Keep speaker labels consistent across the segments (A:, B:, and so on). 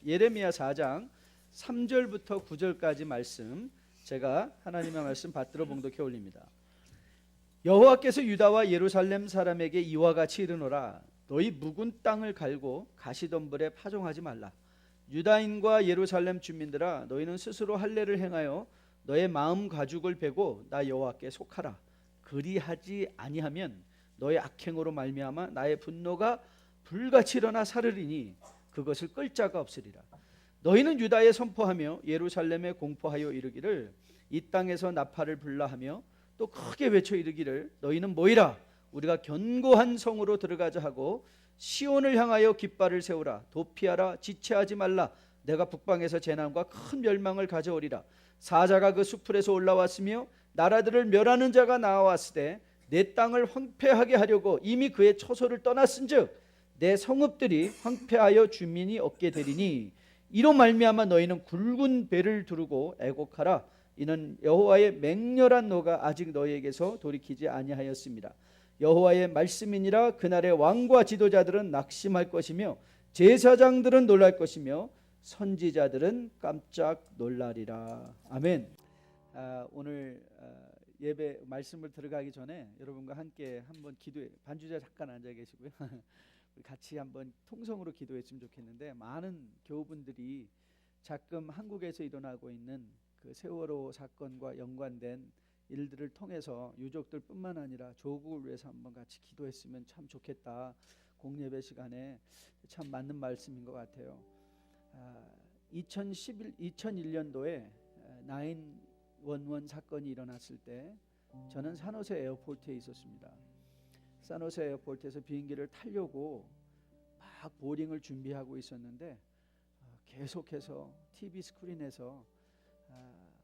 A: 예레미야 4장 3절부터 9절까지 말씀, 제가 하나님의 말씀 받들어 봉독해 올립니다. 여호와께서 유다와 예루살렘 사람에게 이와 같이 이르노라. 너희 묵은 땅을 갈고 가시덤불에 파종하지 말라. 유다인과 예루살렘 주민들아, 너희는 스스로 할례를 행하여 너의 마음 가죽을 베고 나 여호와께 속하라. 그리하지 아니하면 너의 악행으로 말미암아 나의 분노가 불같이 일어나 사르리니 그것을 끌 자가 없으리라. 너희는 유다에 선포하며 예루살렘에 공포하여 이르기를 이 땅에서 나팔을 불라 하며 또 크게 외쳐 이르기를 너희는 모이라, 우리가 견고한 성으로 들어가자 하고 시온을 향하여 깃발을 세우라. 도피하라, 지체하지 말라. 내가 북방에서 재난과 큰 멸망을 가져오리라. 사자가 그 수풀에서 올라왔으며 나라들을 멸하는 자가 나와왔으되 내 땅을 황폐하게 하려고 이미 그의 처소를 떠났은즉 내 성읍들이 황폐하여 주민이 없게 되리니 이로 말미암아 너희는 굵은 배를 두르고 애곡하라. 이는 여호와의 맹렬한 노가 아직 너희에게서 돌이키지 아니하였습니다. 여호와의 말씀이니라. 그날의 왕과 지도자들은 낙심할 것이며 제사장들은 놀랄 것이며 선지자들은 깜짝 놀라리라. 아멘. 오늘 예배 말씀을 들어가기 전에 여러분과 함께 한번 기도해. 반주자 잠깐 앉아 계시고요. 우리 같이 한번 통성으로 기도했으면 좋겠는데, 많은 교우분들이 자금 한국에서 일어나고 있는 그 세월호 사건과 연관된 일들을 통해서 유족들뿐만 아니라 조국을 위해서 한번 같이 기도했으면 참 좋겠다. 공예배 시간에 참 맞는 말씀인 것 같아요. 2001년도에 911 사건이 일어났을 때 저는 산호세 에어포트에 있었습니다. 산호세 에어포트에서 비행기를 타려고 막 보딩을 준비하고 있었는데 계속해서 TV 스크린에서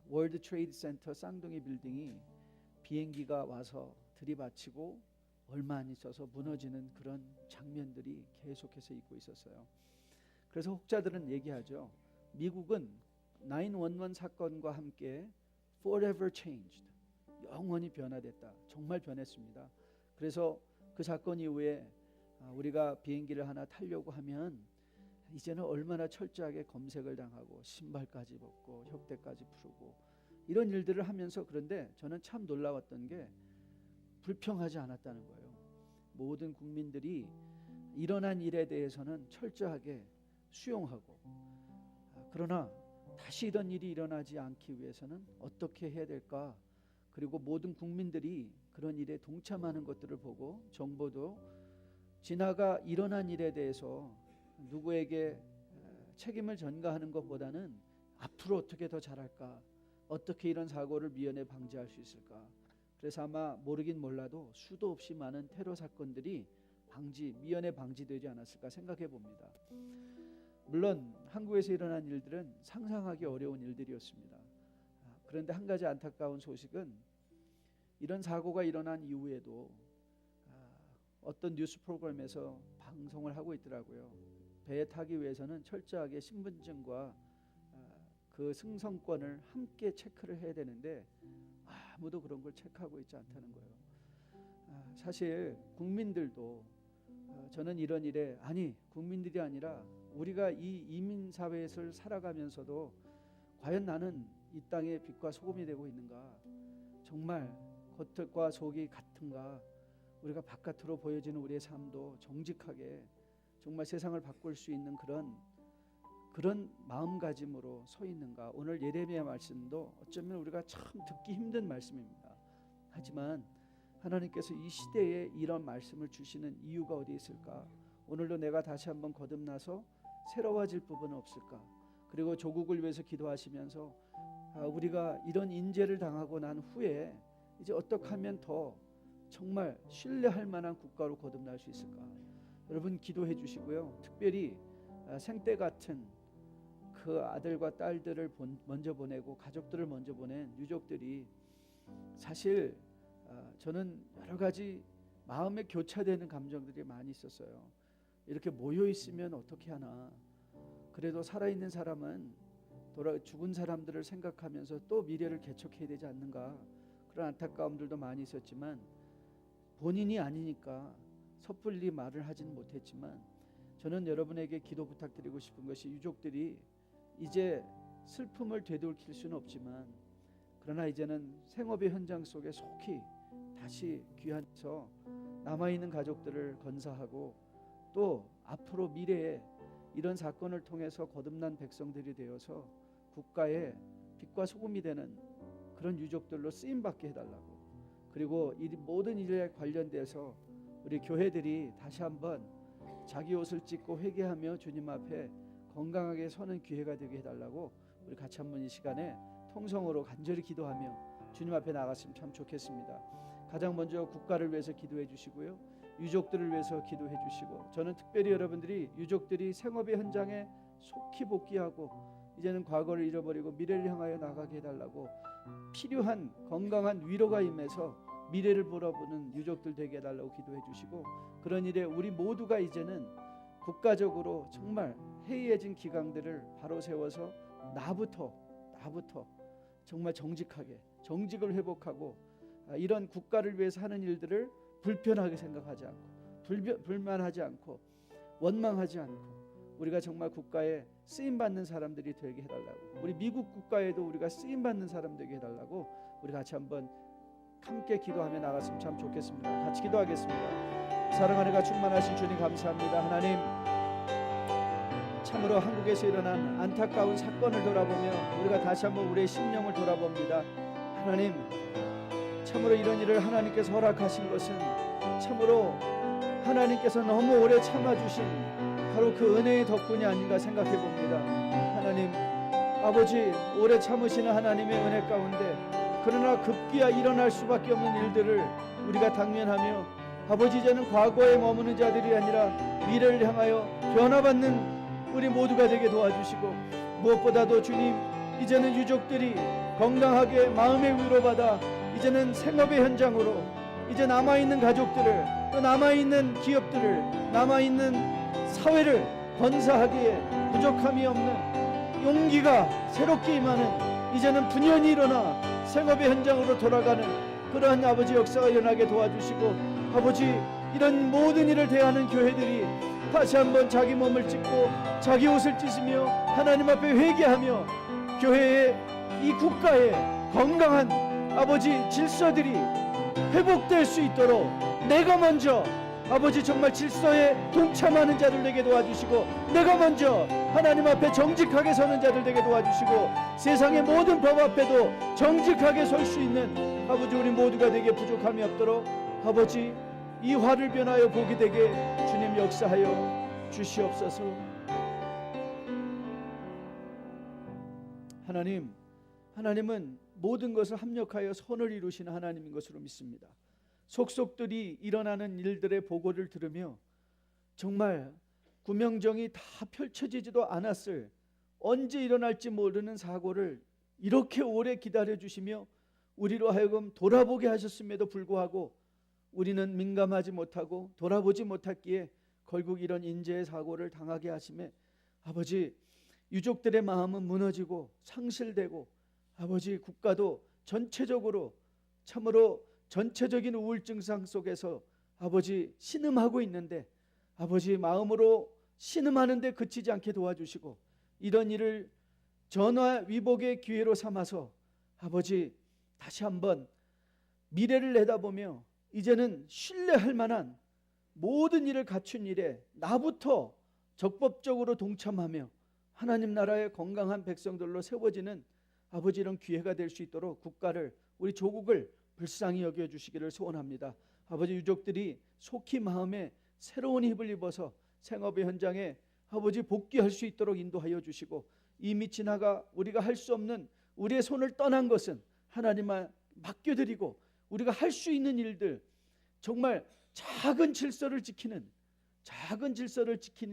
A: 월드 트레이드 센터 쌍둥이 빌딩이 비행기가 와서 들이받치고 얼마 안 있어서 무너지는 그런 장면들이 계속해서 있고 있었어요. 그래서 혹자들은 얘기하죠. 미국은 911 사건과 함께 forever changed, 영원히 변화됐다. 정말 변했습니다. 그래서 그 사건 이후에 우리가 비행기를 하나 타려고 하면 이제는 얼마나 철저하게 검색을 당하고 신발까지 벗고 혁대까지 풀고 이런 일들을 하면서, 그런데 저는 참 놀라웠던 게 불평하지 않았다는 거예요. 모든 국민들이 일어난 일에 대해서는 철저하게 수용하고, 그러나 다시 이런 일이 일어나지 않기 위해서는 어떻게 해야 될까, 그리고 모든 국민들이 그런 일에 동참하는 것들을 보고 정부도 지나가 일어난 일에 대해서 누구에게 책임을 전가하는 것보다는 앞으로 어떻게 더 잘할까, 어떻게 이런 사고를 미연에 방지할 수 있을까. 그래서 아마 모르긴 몰라도 수도 없이 많은 테러 사건들이 미연에 방지되지 않았을까 생각해 봅니다. 물론 한국에서 일어난 일들은 상상하기 어려운 일들이었습니다. 그런데 한 가지 안타까운 소식은 이런 사고가 일어난 이후에도 어떤 뉴스 프로그램에서 방송을 하고 있더라고요. 배에 타기 위해서는 철저하게 신분증과 그 승선권을 함께 체크를 해야 되는데 아무도 그런 걸 체크하고 있지 않다는 거예요. 사실 국민들도 저는 이런 일에, 국민들이 아니라 우리가 이 이민 사회에서 살아가면서도 과연 나는 이 땅의 빛과 소금이 되고 있는가, 정말 겉과 속이 같은가, 우리가 바깥으로 보여지는 우리의 삶도 정직하게 정말 세상을 바꿀 수 있는 그런 마음가짐으로 서 있는가. 오늘 예레미야 말씀도 어쩌면 우리가 참 듣기 힘든 말씀입니다. 하지만 하나님께서 이 시대에 이런 말씀을 주시는 이유가 어디 있을까? 오늘도 내가 다시 한번 거듭나서 새로워질 부분은 없을까? 그리고 조국을 위해서 기도하시면서 우리가 이런 인재를 당하고 난 후에 이제 어떻게 하면 더 정말 신뢰할 만한 국가로 거듭날 수 있을까? 여러분 기도해 주시고요. 특별히 생때 같은 그 아들과 딸들을 먼저 보내고 가족들을 먼저 보낸 유족들이, 사실 저는 여러 가지 마음에 교차되는 감정들이 많이 있었어요. 이렇게 모여 있으면 어떻게 하나, 그래도 살아있는 사람은 죽은 사람들을 생각하면서 또 미래를 개척해야 되지 않는가, 그런 안타까움들도 많이 있었지만 본인이 아니니까 섣불리 말을 하지는 못했지만 저는 여러분에게 기도 부탁드리고 싶은 것이, 유족들이 이제 슬픔을 되돌릴 수는 없지만 그러나 이제는 생업의 현장 속에 속히 다시 귀환해서 남아있는 가족들을 건사하고 또 앞으로 미래에 이런 사건을 통해서 거듭난 백성들이 되어서 국가의 빛과 소금이 되는 그런 유족들로 쓰임받게 해달라고, 그리고 이 모든 일에 관련돼서 우리 교회들이 다시 한번 자기 옷을 찢고 회개하며 주님 앞에 건강하게 서는 기회가 되게 해달라고 우리 같이 한번 이 시간에 통성으로 간절히 기도하며 주님 앞에 나갔으면 참 좋겠습니다. 가장 먼저 국가를 위해서 기도해 주시고요, 유족들을 위해서 기도해 주시고, 저는 특별히 여러분들이 유족들이 생업의 현장에 속히 복귀하고 이제는 과거를 잃어버리고 미래를 향하여 나가게 해달라고, 필요한 건강한 위로가 임해서 미래를 바라보는 유족들 되게 해달라고 기도해 주시고, 그런 일에 우리 모두가 이제는 국가적으로 정말 해이해진 기강들을 바로 세워서 나부터 정말 정직하게 정직을 회복하고 이런 국가를 위해서 하는 일들을 불편하게 생각하지 않고 불만하지 않고 원망하지 않고 우리가 정말 국가에 쓰임받는 사람들이 되게 해달라고, 우리 미국 국가에도 우리가 쓰임받는 사람 되게 해달라고 우리 같이 한번 함께 기도하며 나갔으면 참 좋겠습니다. 같이 기도하겠습니다. 사랑하는 충만하신 주님 감사합니다. 하나님, 참으로 한국에서 일어난 안타까운 사건을 돌아보며 우리가 다시 한번 우리의 심령을 돌아봅니다. 하나님, 참으로 이런 일을 하나님께서 허락하신 것은 참으로 하나님께서 너무 오래 참아주신 바로 그 은혜의 덕분이 아닌가 생각해 봅니다. 하나님 아버지, 오래 참으시는 하나님의 은혜 가운데 그러나 급기야 일어날 수밖에 없는 일들을 우리가 당면하며 아버지, 이제는 과거에 머무는 자들이 아니라 미래를 향하여 변화받는 우리 모두가 되게 도와주시고, 무엇보다도 주님, 이제는 유족들이 건강하게 마음의 위로받아 이제는 생업의 현장으로 이제 남아있는 가족들을, 또 남아있는 기업들을, 남아있는 사회를 건사하기에 부족함이 없는 용기가 새롭게 임하는, 이제는 분연히 일어나 생업의 현장으로 돌아가는 그러한 아버지 역사가 일어나게 도와주시고, 아버지, 이런 모든 일을 대하는 교회들이 다시 한번 자기 몸을 찢고 자기 옷을 찢으며 하나님 앞에 회개하며 교회의 이 국가의 건강한 아버지 질서들이 회복될 수 있도록 내가 먼저 아버지 정말 질서에 동참하는 자들 되게 도와주시고, 내가 먼저 하나님 앞에 정직하게 서는 자들 되게 도와주시고, 세상의 모든 법 앞에도 정직하게 설 수 있는 아버지 우리 모두가 되게 부족함이 없도록 아버지 이 화를 변하여 복이 되게 주님 역사하여 주시옵소서. 하나님은 모든 것을 합력하여 선을 이루시는 하나님인 것으로 믿습니다. 속속들이 일어나는 일들의 보고를 들으며 정말 구명정이 다 펼쳐지지도 않았을, 언제 일어날지 모르는 사고를 이렇게 오래 기다려 주시며 우리로 하여금 돌아보게 하셨음에도 불구하고 우리는 민감하지 못하고 돌아보지 못했기에 결국 이런 인재의 사고를 당하게 하심에 아버지, 유족들의 마음은 무너지고 상실되고 아버지, 국가도 전체적으로 참으로 전체적인 우울증 상 속에서 아버지 신음하고 있는데, 아버지 마음으로 신음하는데 그치지 않게 도와주시고, 이런 일을 전화 위복의 기회로 삼아서 아버지 다시 한번 미래를 내다보며 이제는 신뢰할 만한 모든 일을 갖춘 일에 나부터 적법적으로 동참하며 하나님 나라의 건강한 백성들로 세워지는 아버지 이런 기회가 될 수 있도록 국가를, 우리 조국을 불쌍히 여겨주시기를 소원합니다. 아버지, 유족들이 속히 마음에 새로운 힘을 입어서 생업의 현장에 아버지 복귀할 수 있도록 인도하여 주시고, 이미 지나가 우리가 할 수 없는 우리의 손을 떠난 것은 하나님만 맡겨드리고 우리가 할 수 있는 일들, 정말 작은 질서를 지키는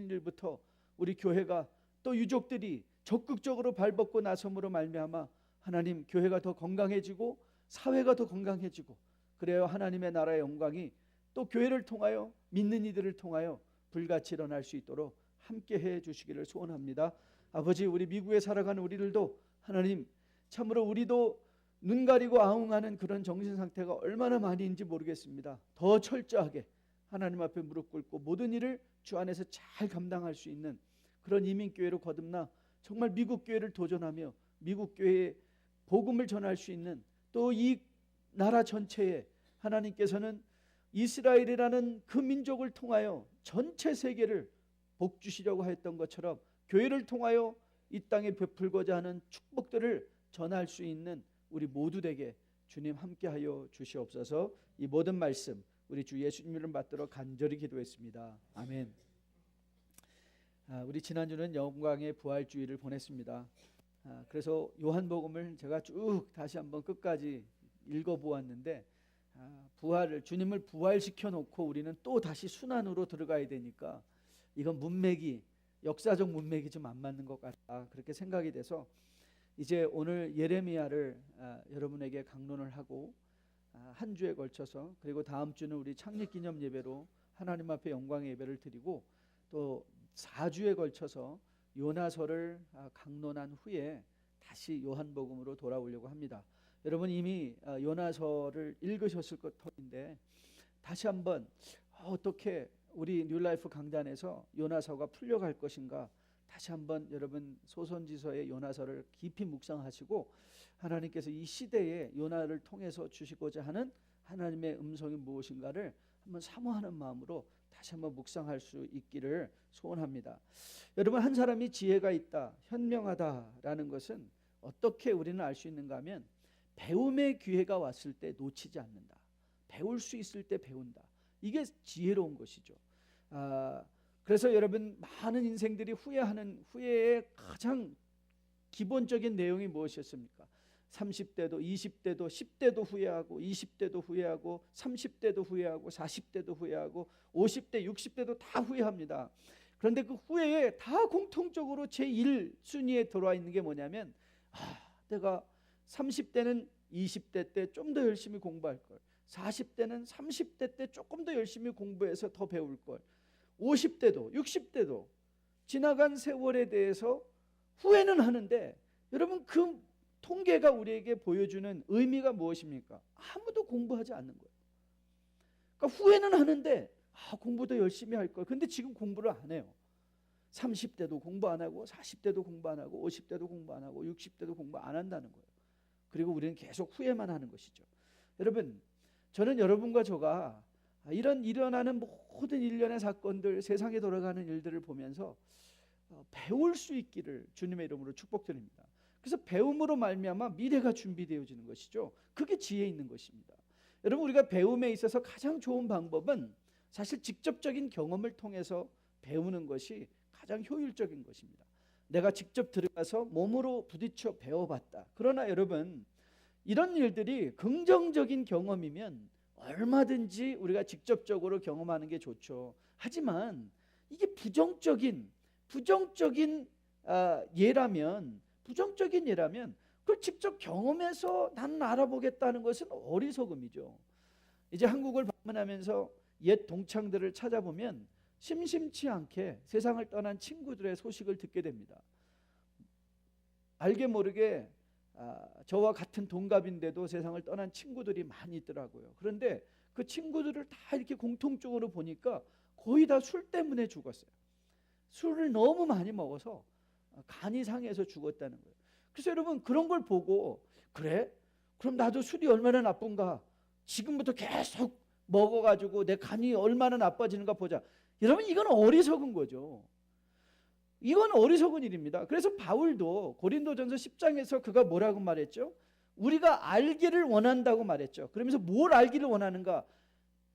A: 일부터 우리 교회가 또 유족들이 적극적으로 발벗고 나섬으로 말미암아 하나님 교회가 더 건강해지고 사회가 더 건강해지고, 그래야 하나님의 나라의 영광이 또 교회를 통하여 믿는 이들을 통하여 불같이 일어날 수 있도록 함께해 주시기를 소원합니다. 아버지, 우리 미국에 살아가는 우리들도 하나님 참으로 우리도 눈 가리고 아웅하는 그런 정신 상태가 얼마나 많이인지 모르겠습니다. 더 철저하게 하나님 앞에 무릎 꿇고 모든 일을 주 안에서 잘 감당할 수 있는 그런 이민교회로 거듭나 정말 미국 교회를 도전하며 미국 교회에 복음을 전할 수 있는, 또 이 나라 전체에 하나님께서는 이스라엘이라는 그 민족을 통하여 전체 세계를 복 주시려고 했던 것처럼 교회를 통하여 이 땅에 베풀고자 하는 축복들을 전할 수 있는 우리 모두 되게 주님 함께하여 주시옵소서. 이 모든 말씀 우리 주 예수님을 받들어 간절히 기도했습니다. 아멘. 우리 지난주는 영광의 부활주의를 보냈습니다. 그래서 요한복음을 제가 쭉 다시 한번 끝까지 읽어보았는데, 부활을, 주님을 부활시켜 놓고 우리는 또 다시 순환으로 들어가야 되니까 이건 문맥이, 역사적 문맥이 좀 안 맞는 것 같다, 그렇게 생각이 돼서 이제 오늘 예레미야를 여러분에게 강론을 하고 한 주에 걸쳐서, 그리고 다음 주는 우리 창립기념 예배로 하나님 앞에 영광의 예배를 드리고, 또 4주에 걸쳐서 요나서를 강론한 후에 다시 요한복음으로 돌아오려고 합니다. 여러분 이미 요나서를 읽으셨을 것 터인데 다시 한번 어떻게 우리 뉴라이프 강단에서 요나서가 풀려갈 것인가, 다시 한번 여러분 소선지서의 요나서를 깊이 묵상하시고 하나님께서 이 시대에 요나를 통해서 주시고자 하는 하나님의 음성이 무엇인가를 한번 사모하는 마음으로 다시 한번 묵상할 수 있기를 소원합니다. 여러분, 한 사람이 지혜가 있다, 현명하다라는 것은 어떻게 우리는 알 수 있는가 하면 배움의 기회가 왔을 때 놓치지 않는다. 배울 수 있을 때 배운다. 이게 지혜로운 것이죠. 그래서 여러분, 많은 인생들이 후회하는 후회의 가장 기본적인 내용이 무엇이었습니까? 30대도 20대도 10대도 후회하고 20대도 후회하고 30대도 후회하고 40대도 후회하고 50대 60대도 다 후회합니다. 그런데 그 후회에 다 공통적으로 제1순위에 들어와 있는 게 뭐냐면, 내가 30대는 20대 때 좀 더 열심히 공부할 걸, 40대는 30대 때 조금 더 열심히 공부해서 더 배울 걸, 50대도 60대도 지나간 세월에 대해서 후회는 하는데, 여러분 그 통계가 우리에게 보여주는 의미가 무엇입니까? 아무도 공부하지 않는 거예요. 그러니까 후회는 하는데 공부 더 열심히 할 걸, 근데 지금 공부를 안 해요. 30대도 공부 안 하고 40대도 공부 안 하고 50대도 공부 안 하고 60대도 공부 안 한다는 거예요. 그리고 우리는 계속 후회만 하는 것이죠. 여러분, 저는 여러분과 저가 이런 일어나는 모든 일련의 사건들, 세상에 돌아가는 일들을 보면서 배울 수 있기를 주님의 이름으로 축복드립니다. 그래서 배움으로 말미암아 미래가 준비되어지는 것이죠. 그게 지혜 있는 것입니다. 여러분, 우리가 배움에 있어서 가장 좋은 방법은 사실 직접적인 경험을 통해서 배우는 것이 가장 효율적인 것입니다. 내가 직접 들어가서 몸으로 부딪혀 배워봤다. 그러나 여러분, 이런 일들이 긍정적인 경험이면 얼마든지 우리가 직접적으로 경험하는 게 좋죠. 하지만 이게 부정적인 예라면 그걸 직접 경험해서 나는 알아보겠다는 것은 어리석음이죠. 이제 한국을 방문하면서 옛 동창들을 찾아보면 심심치 않게 세상을 떠난 친구들의 소식을 듣게 됩니다. 알게 모르게 저와 같은 동갑인데도 세상을 떠난 친구들이 많이 있더라고요. 그런데 그 친구들을 다 이렇게 공통적으로 보니까 거의 다 술 때문에 죽었어요. 술을 너무 많이 먹어서 간이 상해서 죽었다는 거예요. 그래서 여러분, 그런 걸 보고, 그래? 그럼 나도 술이 얼마나 나쁜가? 지금부터 계속 먹어가지고 내 간이 얼마나 나빠지는가 보자. 여러분, 이건 어리석은 거죠. 이건 어리석은 일입니다. 그래서 바울도 고린도전서 10장에서 그가 뭐라고 말했죠? 우리가 알기를 원한다고 말했죠. 그러면서 뭘 알기를 원하는가?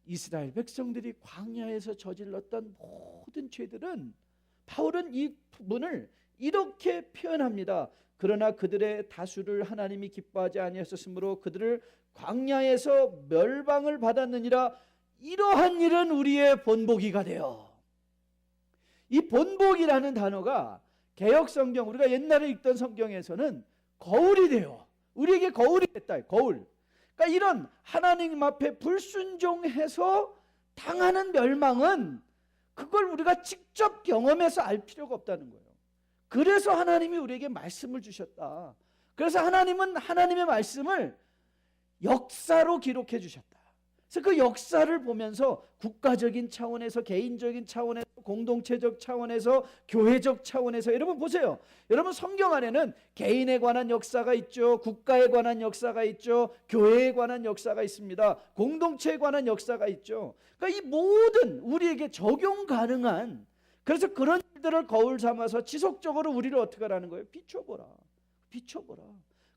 A: 이스라엘 백성들이 광야에서 저질렀던 모든 죄들은, 바울은 이 부분을 이렇게 표현합니다. 그러나 그들의 다수를 하나님이 기뻐하지 아니하셨으므로 그들을 광야에서 멸방을 받았느니라. 이러한 일은 우리의 본보기가 되어. 이 본보기라는 단어가 개역 성경, 우리가 옛날에 읽던 성경에서는 거울이 되어, 우리에게 거울이 됐다. 거울. 그러니까 이런 하나님 앞에 불순종해서 당하는 멸망은 그걸 우리가 직접 경험해서 알 필요가 없다는 거예요. 그래서 하나님이 우리에게 말씀을 주셨다. 그래서 하나님은 하나님의 말씀을 역사로 기록해 주셨다. 그래서 그 역사를 보면서 국가적인 차원에서, 개인적인 차원에서, 공동체적 차원에서, 교회적 차원에서, 여러분 보세요. 여러분 성경 안에는 개인에 관한 역사가 있죠. 국가에 관한 역사가 있죠. 교회에 관한 역사가 있습니다. 공동체에 관한 역사가 있죠. 그러니까 이 모든 우리에게 적용 가능한, 그래서 그런 일들을 거울 삼아서 지속적으로 우리를 어떻게 하라는 거예요? 비춰보라. 비춰보라.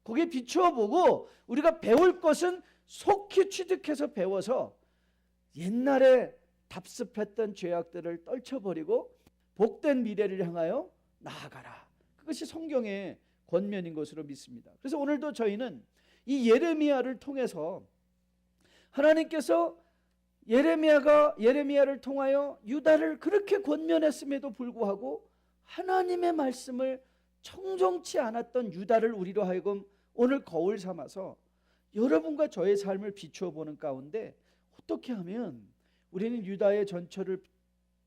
A: 거기에 비춰보고 우리가 배울 것은 속히 취득해서 배워서 옛날에 답습했던 죄악들을 떨쳐버리고 복된 미래를 향하여 나아가라. 그것이 성경의 권면인 것으로 믿습니다. 그래서 오늘도 저희는 이 예레미야를 통해서 하나님께서 예레미야를 통하여 유다를 그렇게 권면했음에도 불구하고 하나님의 말씀을 청정치 않았던 유다를 우리로 하여금 오늘 거울 삼아서 여러분과 저의 삶을 비추어 보는 가운데 어떻게 하면 우리는 유다의 전철을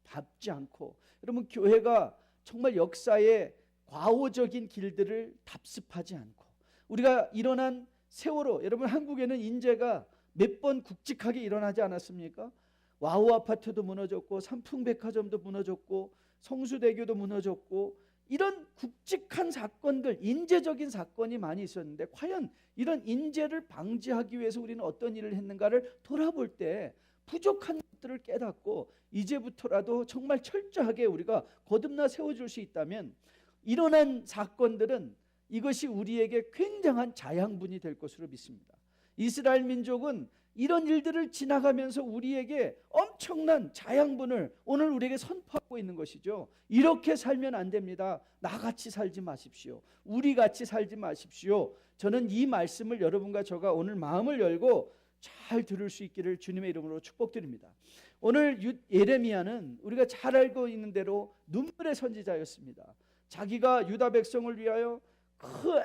A: 밟지 않고, 여러분 교회가 정말 역사의 과오적인 길들을 답습하지 않고, 우리가 일어난 세월호, 여러분 한국에는 인재가 몇 번 굵직하게 일어나지 않았습니까? 와우 아파트도 무너졌고, 삼풍백화점도 무너졌고, 성수대교도 무너졌고, 이런 굵직한 사건들, 인재적인 사건이 많이 있었는데 과연 이런 인재를 방지하기 위해서 우리는 어떤 일을 했는가를 돌아볼 때 부족한 것들을 깨닫고 이제부터라도 정말 철저하게 우리가 거듭나 세워줄 수 있다면 일어난 사건들은 이것이 우리에게 굉장한 자양분이 될 것으로 믿습니다. 이스라엘 민족은 이런 일들을 지나가면서 우리에게 엄청난 자양분을 오늘 우리에게 선포하고 있는 것이죠. 이렇게 살면 안 됩니다. 나같이 살지 마십시오. 우리같이 살지 마십시오. 저는 이 말씀을 여러분과 저가 오늘 마음을 열고 잘 들을 수 있기를 주님의 이름으로 축복드립니다. 오늘 예레미야는 우리가 잘 알고 있는 대로 눈물의 선지자였습니다. 자기가 유다 백성을 위하여 그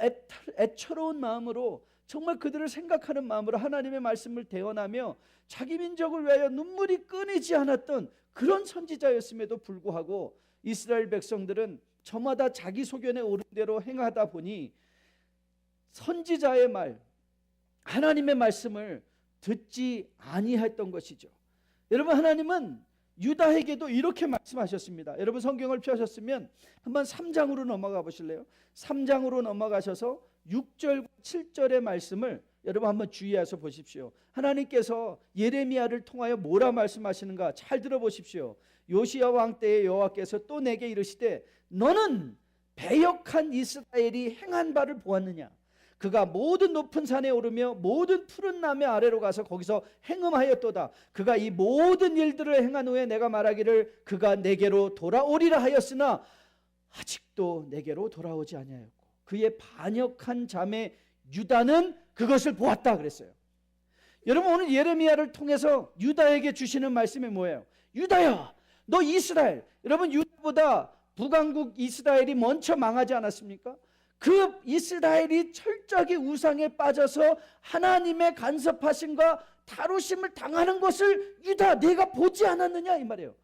A: 애처로운 마음으로, 정말 그들을 생각하는 마음으로 하나님의 말씀을 대언하며 자기 민족을 위하여 눈물이 끊이지 않았던 그런 선지자였음에도 불구하고 이스라엘 백성들은 저마다 자기 소견에 오른 대로 행하다 보니 선지자의 말, 하나님의 말씀을 듣지 아니했던 것이죠. 여러분 하나님은 유다에게도 이렇게 말씀하셨습니다. 여러분 성경을 펴셨으면 한번 3장으로 넘어가 보실래요? 3장으로 넘어가셔서 6절과 7절의 말씀을 여러분 한번 주의해서 보십시오. 하나님께서 예레미야를 통하여 뭐라 말씀하시는가 잘 들어보십시오. 요시야 왕 때에 여호와께서 또 내게 이르시되 너는 배역한 이스라엘이 행한 바를 보았느냐? 그가 모든 높은 산에 오르며 모든 푸른 나무 아래로 가서 거기서 행음하였도다. 그가 이 모든 일들을 행한 후에 내가 말하기를 그가 내게로 돌아오리라 하였으나 아직도 내게로 돌아오지 아니하였고 그의 반역한 자매 유다는 그것을 보았다 그랬어요. 여러분 오늘 예레미야를 통해서 유다에게 주시는 말씀이 뭐예요? 유다야, 너 이스라엘, 여러분 유다보다 북왕국 이스라엘이 먼저 망하지 않았습니까? 그 이스라엘이 철저하게 우상에 빠져서 하나님의 간섭하심과 다루심을 당하는 것을 유다 내가 보지 않았느냐 이 말이에요.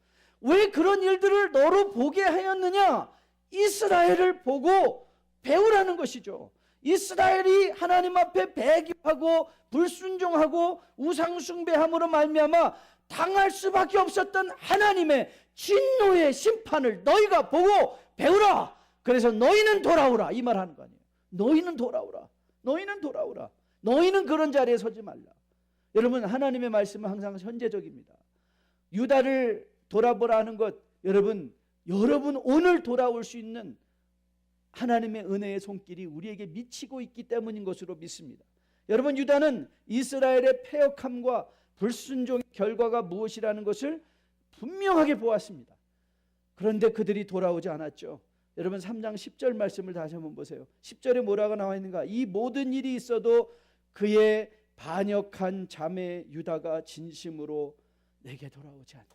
A: 왜 그런 일들을 너로 보게 하였느냐? 이스라엘을 보고 배우라는 것이죠. 이스라엘이 하나님 앞에 배교하고 불순종하고 우상숭배함으로 말미암아 당할 수밖에 없었던 하나님의 진노의 심판을 너희가 보고 배우라. 그래서 너희는 돌아오라 이 말 하는 거 아니에요. 너희는 돌아오라. 너희는 돌아오라. 너희는 그런 자리에 서지 말라. 여러분 하나님의 말씀은 항상 현재적입니다. 유다를 돌아보라 하는 것, 여러분 오늘 돌아올 수 있는 하나님의 은혜의 손길이 우리에게 미치고 있기 때문인 것으로 믿습니다. 여러분 유다는 이스라엘의 패역함과 불순종의 결과가 무엇이라는 것을 분명하게 보았습니다. 그런데 그들이 돌아오지 않았죠. 여러분 3장 10절 말씀을 다시 한번 보세요. 10절에 뭐라고 나와 있는가? 이 모든 일이 있어도 그의 반역한 자매 유다가 진심으로 내게 돌아오지 않냐고.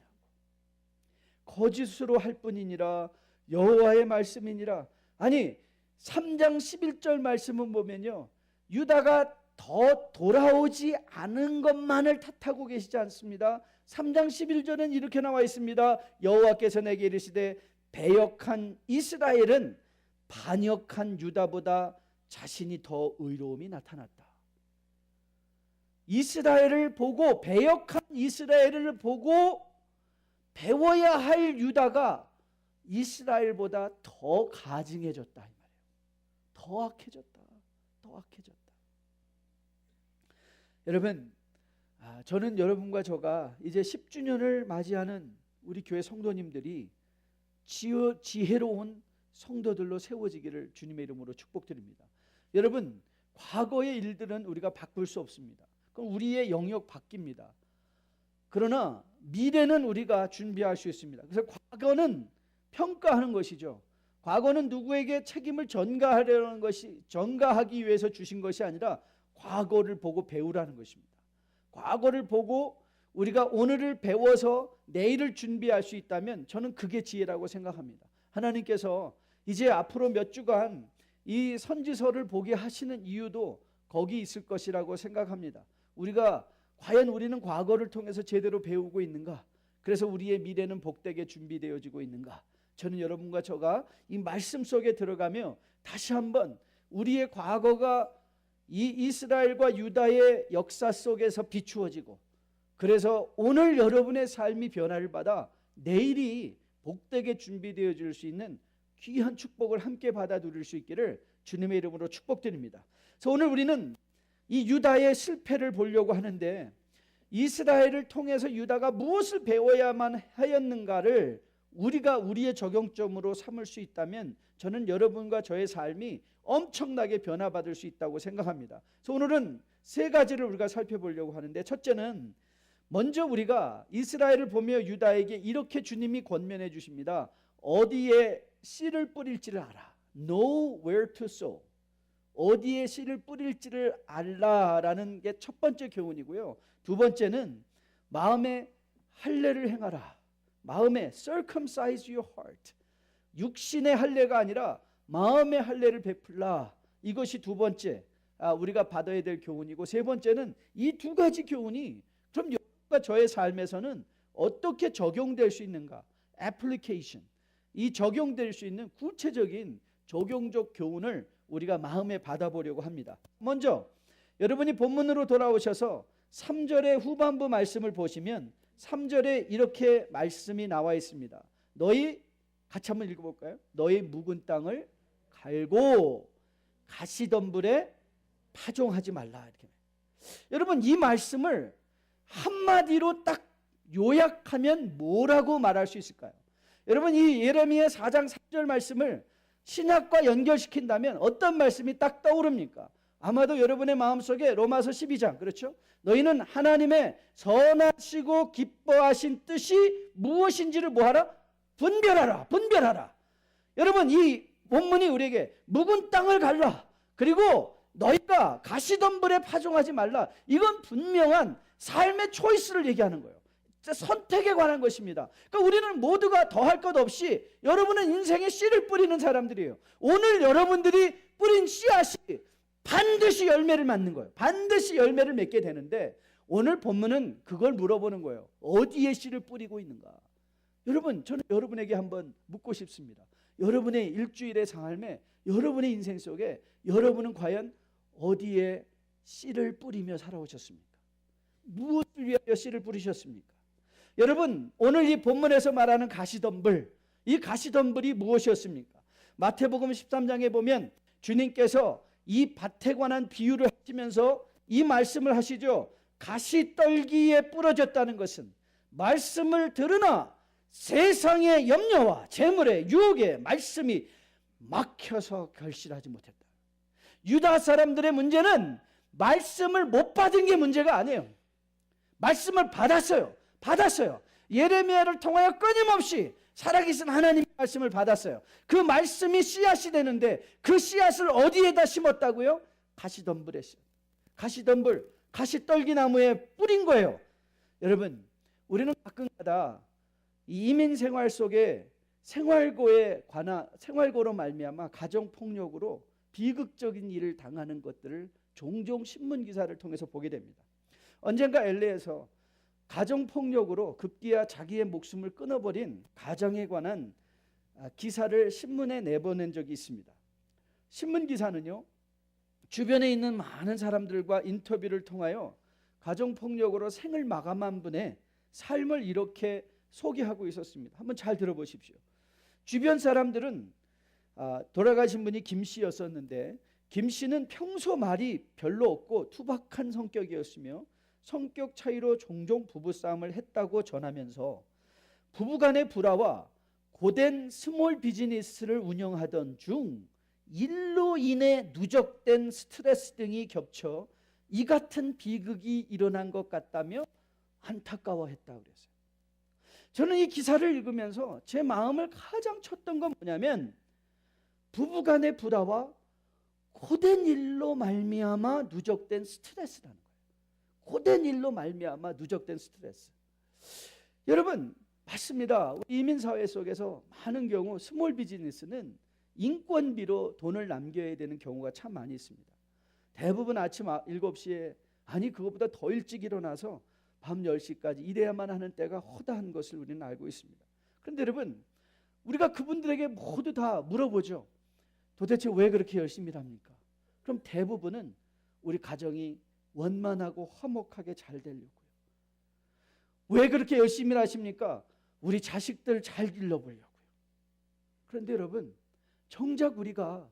A: 거짓으로 할 뿐이니라 여호와의 말씀이니라. 아니 3장 11절 말씀은 보면요, 유다가 더 돌아오지 않은 것만을 탓하고 계시지 않습니다. 3장 11절은 이렇게 나와 있습니다. 여호와께서 내게 이르시되 배역한 이스라엘은 반역한 유다보다 자신이 더 의로움이 나타났다. 이스라엘을 보고, 배역한 이스라엘을 보고 배워야 할 유다가 이스라엘보다 더 가증해졌다 이 말이에요. 더 악해졌다. 더 악해졌다. 여러분, 저는 여러분과 저가 이제 10주년을 맞이하는 우리 교회 성도님들이 지혜로운 성도들로 세워지기를 주님의 이름으로 축복드립니다. 여러분, 과거의 일들은 우리가 바꿀 수 없습니다. 그럼 우리의 영역 바뀝니다. 그러나 미래는 우리가 준비할 수 있습니다. 그래서 과거는 평가하는 것이죠. 과거는 누구에게 책임을 전가하기 위해서 주신 것이 아니라 과거를 보고 배우라는 것입니다. 과거를 보고 우리가 오늘을 배워서 내일을 준비할 수 있다면 저는 그게 지혜라고 생각합니다. 하나님께서 이제 앞으로 몇 주간 이 선지서를 보게 하시는 이유도 거기 있을 것이라고 생각합니다. 과연 우리는 과거를 통해서 제대로 배우고 있는가? 그래서 우리의 미래는 복되게 준비되어지고 있는가? 저는 여러분과 저가 이 말씀 속에 들어가며 다시 한번 우리의 과거가 이 이스라엘과 유다의 역사 속에서 비추어지고, 그래서 오늘 여러분의 삶이 변화를 받아 내일이 복되게 준비되어질 수 있는 귀한 축복을 함께 받아 누릴 수 있기를 주님의 이름으로 축복드립니다. 그래서 오늘 우리는 이 유다의 실패를 보려고 하는데, 이스라엘을 통해서 유다가 무엇을 배워야만 하였는가를 우리가 우리의 적용점으로 삼을 수 있다면 저는 여러분과 저의 삶이 엄청나게 변화받을 수 있다고 생각합니다. 그래서 오늘은 세 가지를 우리가 살펴보려고 하는데, 첫째는 먼저 우리가 이스라엘을 보며 유다에게 이렇게 주님이 권면해 주십니다. 어디에 씨를 뿌릴지를 알아. Know where to sow. 어디에 씨를 뿌릴지를 알라라는 게 첫 번째 교훈이고요. 두 번째는 마음에 할례를 행하라. 마음에 circumcise your heart. 육신의 할례가 아니라 마음의 할례를 베풀라. 이것이 두 번째 우리가 받아야 될 교훈이고, 세 번째는 이 두 가지 교훈이 그럼 여러분과 저의 삶에서는 어떻게 적용될 수 있는가? application. 이 적용될 수 있는 구체적인 적용적 교훈을 우리가 마음에 받아보려고 합니다. 먼저 여러분이 본문으로 돌아오셔서 3절의 후반부 말씀을 보시면 3절에 이렇게 말씀이 나와 있습니다. 너희, 같이 한번 읽어볼까요? 너희 묵은 땅을 갈고 가시덤불에 파종하지 말라. 이렇게. 여러분, 이 말씀을 한마디로 딱 요약하면 뭐라고 말할 수 있을까요? 여러분, 이 예레미야 4장 3절 말씀을 신약과 연결시킨다면 어떤 말씀이 딱 떠오릅니까? 아마도 여러분의 마음속에 로마서 12장, 그렇죠? 너희는 하나님의 선하시고 기뻐하신 뜻이 무엇인지를 뭐하라? 분별하라. 분별하라. 여러분, 이 본문이 우리에게 묵은 땅을 갈라, 그리고 너희가 가시덤불에 파종하지 말라, 이건 분명한 삶의 초이스를 얘기하는 거예요. 선택에 관한 것입니다. 그러니까 우리는 모두가 더할 것 없이 여러분은 인생에 씨를 뿌리는 사람들이에요. 오늘 여러분들이 뿌린 씨앗이 반드시 열매를 맺는 거예요. 반드시 열매를 맺게 되는데, 오늘 본문은 그걸 물어보는 거예요. 어디에 씨를 뿌리고 있는가? 여러분, 저는 여러분에게 한번 묻고 싶습니다. 여러분의 일주일의 삶에, 여러분의 인생 속에 여러분은 과연 어디에 씨를 뿌리며 살아오셨습니까? 무엇을 위하여 씨를 뿌리셨습니까? 여러분, 오늘 이 본문에서 말하는 가시덤불, 이 가시덤불이 무엇이었습니까? 마태복음 13장에 보면 주님께서 이 밭에 관한 비유를 하시면서 이 말씀을 하시죠. 가시떨기에 부러졌다는 것은 말씀을 들으나 세상의 염려와 재물의 유혹에 말씀이 막혀서 결실하지 못했다. 유다 사람들의 문제는 말씀을 못 받은 게 문제가 아니에요. 말씀을 받았어요. 예레미야를 통하여 끊임없이 살아계신 하나님의 말씀을 받았어요. 그 말씀이 씨앗이 되는데 그 씨앗을 어디에다 심었다고요? 가시덤불에 가시덤불, 가시떨기나무에 뿌린 거예요. 여러분, 우리는 가끔가다 이민 생활 속에 생활고로 말미암아 가정폭력으로 비극적인 일을 당하는 것들을 종종 신문 기사를 통해서 보게 됩니다. 언젠가 LA에서 가정폭력으로 급기야 자기의 목숨을 끊어버린 가정에 관한 기사를 신문에 내보낸 적이 있습니다. 신문 기사는요, 주변에 있는 많은 사람들과 인터뷰를 통하여 가정폭력으로 생을 마감한 분의 삶을 이렇게 소개하고 있었습니다. 한번 잘 들어보십시오. 주변 사람들은 돌아가신 분이 김 씨였었는데, 김 씨는 평소 말이 별로 없고 투박한 성격이었으며 성격 차이로 종종 부부싸움을 했다고 전하면서 부부간의 불화와 고된 스몰 비즈니스를 운영하던 중 일로 인해 누적된 스트레스 등이 겹쳐 이 같은 비극이 일어난 것 같다며 안타까워했다고 그랬어요. 저는 이 기사를 읽으면서 제 마음을 가장 쳤던 건 뭐냐면, 부부간의 불화와 고된 일로 말미암아 누적된 스트레스라는 거예요. 고된 일로 말미암아 누적된 스트레스. 여러분, 맞습니다. 이민사회 속에서 많은 경우 스몰 비즈니스는 인건비로 돈을 남겨야 되는 경우가 참 많이 있습니다. 대부분 아침 7시에, 아니 그것보다 더 일찍 일어나서 밤 10시까지 일해야만 하는 때가 허다한 것을 우리는 알고 있습니다. 그런데 여러분, 우리가 그분들에게 모두 다 물어보죠. 도대체 왜 그렇게 열심히 합니까? 그럼 대부분은 우리 가정이 원만하고 화목하게 잘 되려고요. 왜 그렇게 열심히 하십니까? 우리 자식들 잘 길러보려고요. 그런데 여러분, 정작 우리가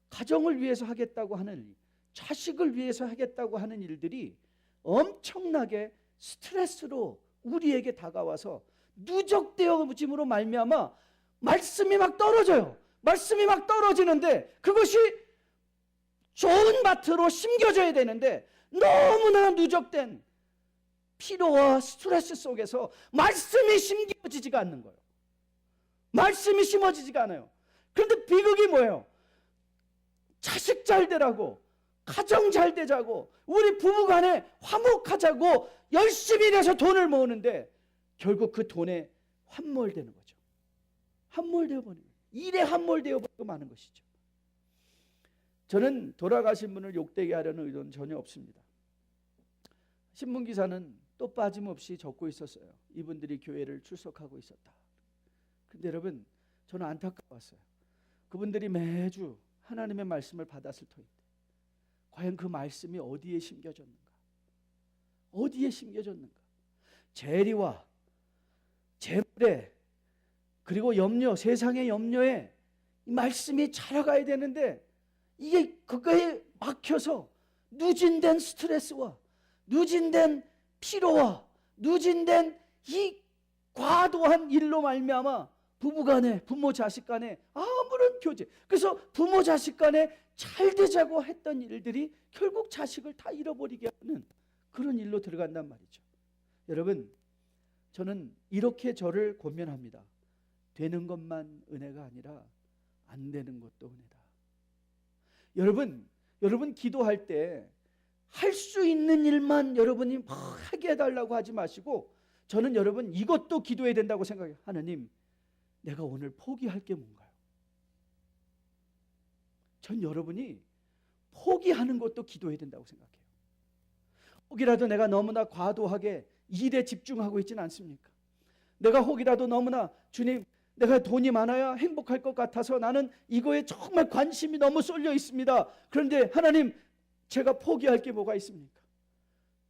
A: 가정을 위해서 하겠다고 하는 일, 자식을 위해서 하겠다고 하는 일들이 엄청나게 스트레스로 우리에게 다가와서 누적되어짐으로 말미암아 말씀이 막 떨어져요. 말씀이 막 떨어지는데 그것이 좋은 밭으로 심겨져야 되는데 너무나 누적된 피로와 스트레스 속에서 말씀이 심겨지지가 않는 거예요. 말씀이 심어지지가 않아요. 그런데 비극이 뭐예요? 자식 잘 되라고, 가정 잘 되자고, 우리 부부간에 화목하자고 열심히 일해서 돈을 모으는데 결국 그 돈에 함몰되는 거죠. 함몰되어 버리는 거예요. 일에 함몰되어 버리고 마는 것이죠. 저는 돌아가신 분을 욕되게 하려는 의도는 전혀 없습니다. 신문기사는 또 빠짐없이 적고 있었어요. 이분들이 교회를 출석하고 있었다. 그런데 여러분, 저는 안타까웠어요. 그분들이 매주 하나님의 말씀을 받았을 터인데 과연 그 말씀이 어디에 심겨졌는가? 어디에 심겨졌는가? 재리와 재물에, 그리고 염려, 세상의 염려에 이 말씀이 자라가야 되는데 이게 그거에 막혀서 누진된 스트레스와 누진된 피로와 누진된 이 과도한 일로 말미암아 부부간에, 부모 자식 간에 아무런 교제, 그래서 부모 자식 간에 잘 되자고 했던 일들이 결국 자식을 다 잃어버리게 하는 그런 일로 들어간단 말이죠. 여러분, 저는 이렇게 저를 권면합니다. 되는 것만 은혜가 아니라 안 되는 것도 은혜다. 여러분 기도할 때 할 수 있는 일만 여러분이 막 하게 해달라고 하지 마시고, 저는 여러분 이것도 기도해야 된다고 생각해요. 하나님, 내가 오늘 포기할 게 뭔가요? 전 여러분이 포기하는 것도 기도해야 된다고 생각해요. 혹이라도 내가 너무나 과도하게 일에 집중하고 있지는 않습니까? 내가 혹이라도 너무나, 주님, 내가 돈이 많아야 행복할 것 같아서 나는 이거에 정말 관심이 너무 쏠려 있습니다. 그런데 하나님, 제가 포기할 게 뭐가 있습니까?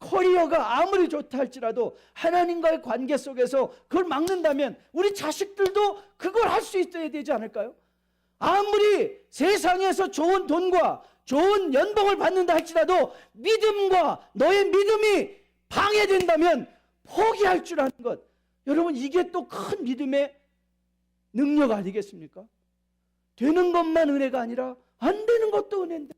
A: 커리어가 아무리 좋다 할지라도 하나님과의 관계 속에서 그걸 막는다면 우리 자식들도 그걸 할 수 있어야 되지 않을까요? 아무리 세상에서 좋은 돈과 좋은 연봉을 받는다 할지라도 믿음과 너의 믿음이 방해된다면 포기할 줄 아는 것, 여러분 이게 또 큰 믿음의 능력 아니겠습니까? 되는 것만 은혜가 아니라 안 되는 것도 은혜인데,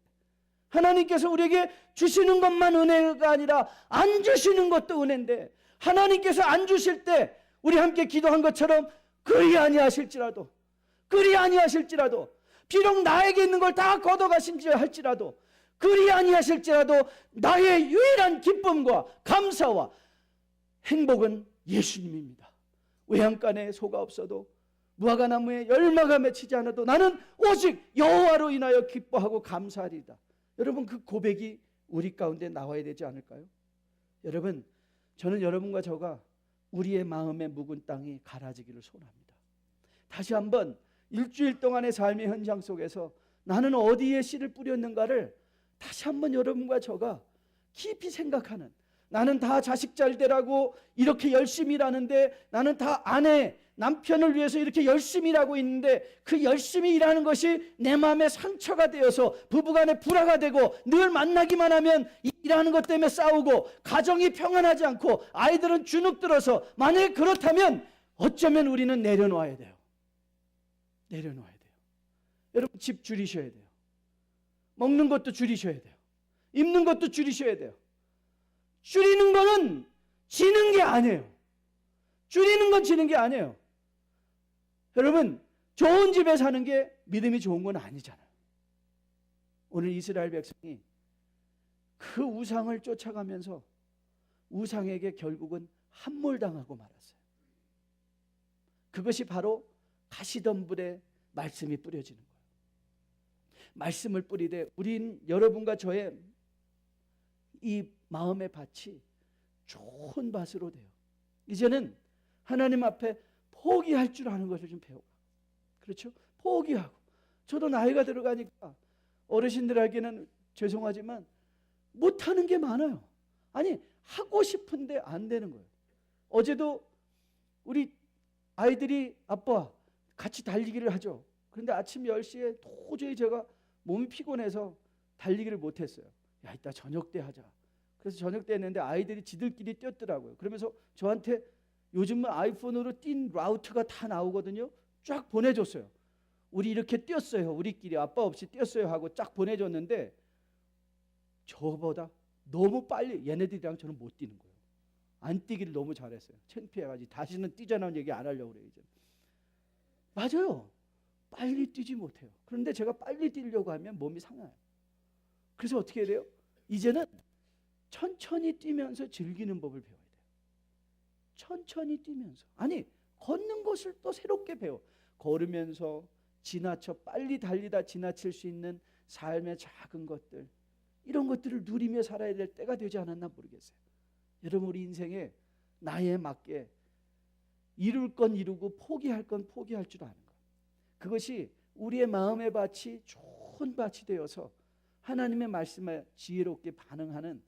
A: 하나님께서 우리에게 주시는 것만 은혜가 아니라 안 주시는 것도 은혜인데, 하나님께서 안 주실 때 우리 함께 기도한 것처럼 그리 아니하실지라도 비록 나에게 있는 걸 다 걷어가신지 할지라도 그리 아니하실지라도 나의 유일한 기쁨과 감사와 행복은 예수님입니다. 외양간에 소가 없어도 무화과나무에 열마가 맺히지 않아도 나는 오직 여호와로 인하여 기뻐하고 감사하리이다. 여러분, 그 고백이 우리 가운데 나와야 되지 않을까요? 여러분, 저는 여러분과 저가 우리의 마음의 묵은 땅이 갈아지기를 소원합니다. 다시 한번 일주일 동안의 삶의 현장 속에서 나는 어디에 씨를 뿌렸는가를 다시 한번 여러분과 저가 깊이 생각하는, 나는 다 자식 잘 되라고 이렇게 열심히 일하는데, 나는 다 아내, 남편을 위해서 이렇게 열심히 일하고 있는데, 그 열심히 일하는 것이 내 마음에 상처가 되어서 부부간에 불화가 되고, 늘 만나기만 하면 일하는 것 때문에 싸우고, 가정이 평안하지 않고, 아이들은 주눅 들어서, 만약에 그렇다면 어쩌면 우리는 내려놓아야 돼요. 내려놓아야 돼요. 여러분, 집 줄이셔야 돼요. 먹는 것도 줄이셔야 돼요. 입는 것도 줄이셔야 돼요. 줄이는 거는 지는 게 아니에요. 줄이는 건 지는 게 아니에요. 여러분, 좋은 집에 사는 게 믿음이 좋은 건 아니잖아요. 오늘 이스라엘 백성이 그 우상을 쫓아가면서 우상에게 결국은 함몰당하고 말았어요. 그것이 바로 가시덤불에 말씀이 뿌려지는 거예요. 말씀을 뿌리되 우린, 여러분과 저의 이 마음의 밭이 좋은 밭으로 돼요. 이제는 하나님 앞에 포기할 줄 아는 것을 좀 배워가. 그렇죠? 포기하고. 저도 나이가 들어가니까 어르신들에게는 죄송하지만 못하는 게 많아요. 아니, 하고 싶은데 안 되는 거예요. 어제도 우리 아이들이 아빠 같이 달리기를 하죠. 그런데 아침 10시에 도저히 제가 몸이 피곤해서 달리기를 못했어요. 야, 이따 저녁 때 하자. 그래서 저녁 때 했는데 아이들이 지들끼리 뛰었더라고요. 그러면서 저한테 요즘은 아이폰으로 뛴 라우트가 다 나오거든요. 쫙 보내줬어요. 우리 이렇게 뛰었어요. 우리끼리 아빠 없이 뛰었어요 하고 쫙 보내줬는데, 저보다 너무 빨리 얘네들이랑 저는 못 뛰는 거예요. 안 뛰기를 너무 잘했어요. 창피해가지고 다시는 뛰자는 얘기 안 하려고 그래요. 이제. 맞아요. 빨리 뛰지 못해요. 그런데 제가 빨리 뛰려고 하면 몸이 상해요. 그래서 어떻게 해야 돼요? 이제는 천천히 뛰면서 즐기는 법을 배워야 돼요. 천천히 뛰면서. 아니, 걷는 것을 또 새롭게 배워. 걸으면서 빨리 달리다 지나칠 수 있는 삶의 작은 것들, 이런 것들을 누리며 살아야 될 때가 되지 않았나 모르겠어요. 여러분, 우리 인생에 나이에 맞게 이룰 건 이루고 포기할 건 포기할 줄 아는 것, 그것이 우리의 마음의 밭이 좋은 밭이 되어서 하나님의 말씀에 지혜롭게 반응하는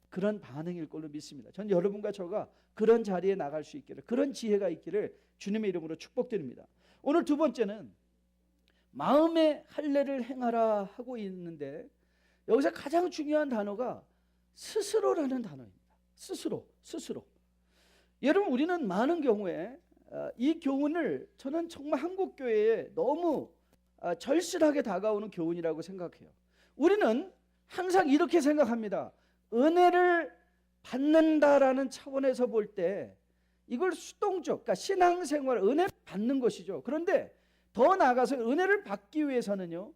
A: 그런 반응일 걸로 믿습니다. 전 여러분과 저가 그런 자리에 나갈 수 있기를, 그런 지혜가 있기를 주님의 이름으로 축복드립니다. 오늘 두 번째는 마음의 할례를 행하라 하고 있는데, 여기서 가장 중요한 단어가 스스로라는 단어입니다. 스스로. 여러분, 우리는 많은 경우에 이 교훈을 저는 정말 한국 교회에 너무 절실하게 다가오는 교훈이라고 생각해요. 우리는 항상 이렇게 생각합니다. 은혜를 받는다라는 차원에서 볼 때 이걸 수동적, 그러니까 신앙생활, 은혜를 받는 것이죠. 그런데 더 나아가서 은혜를 받기 위해서는요,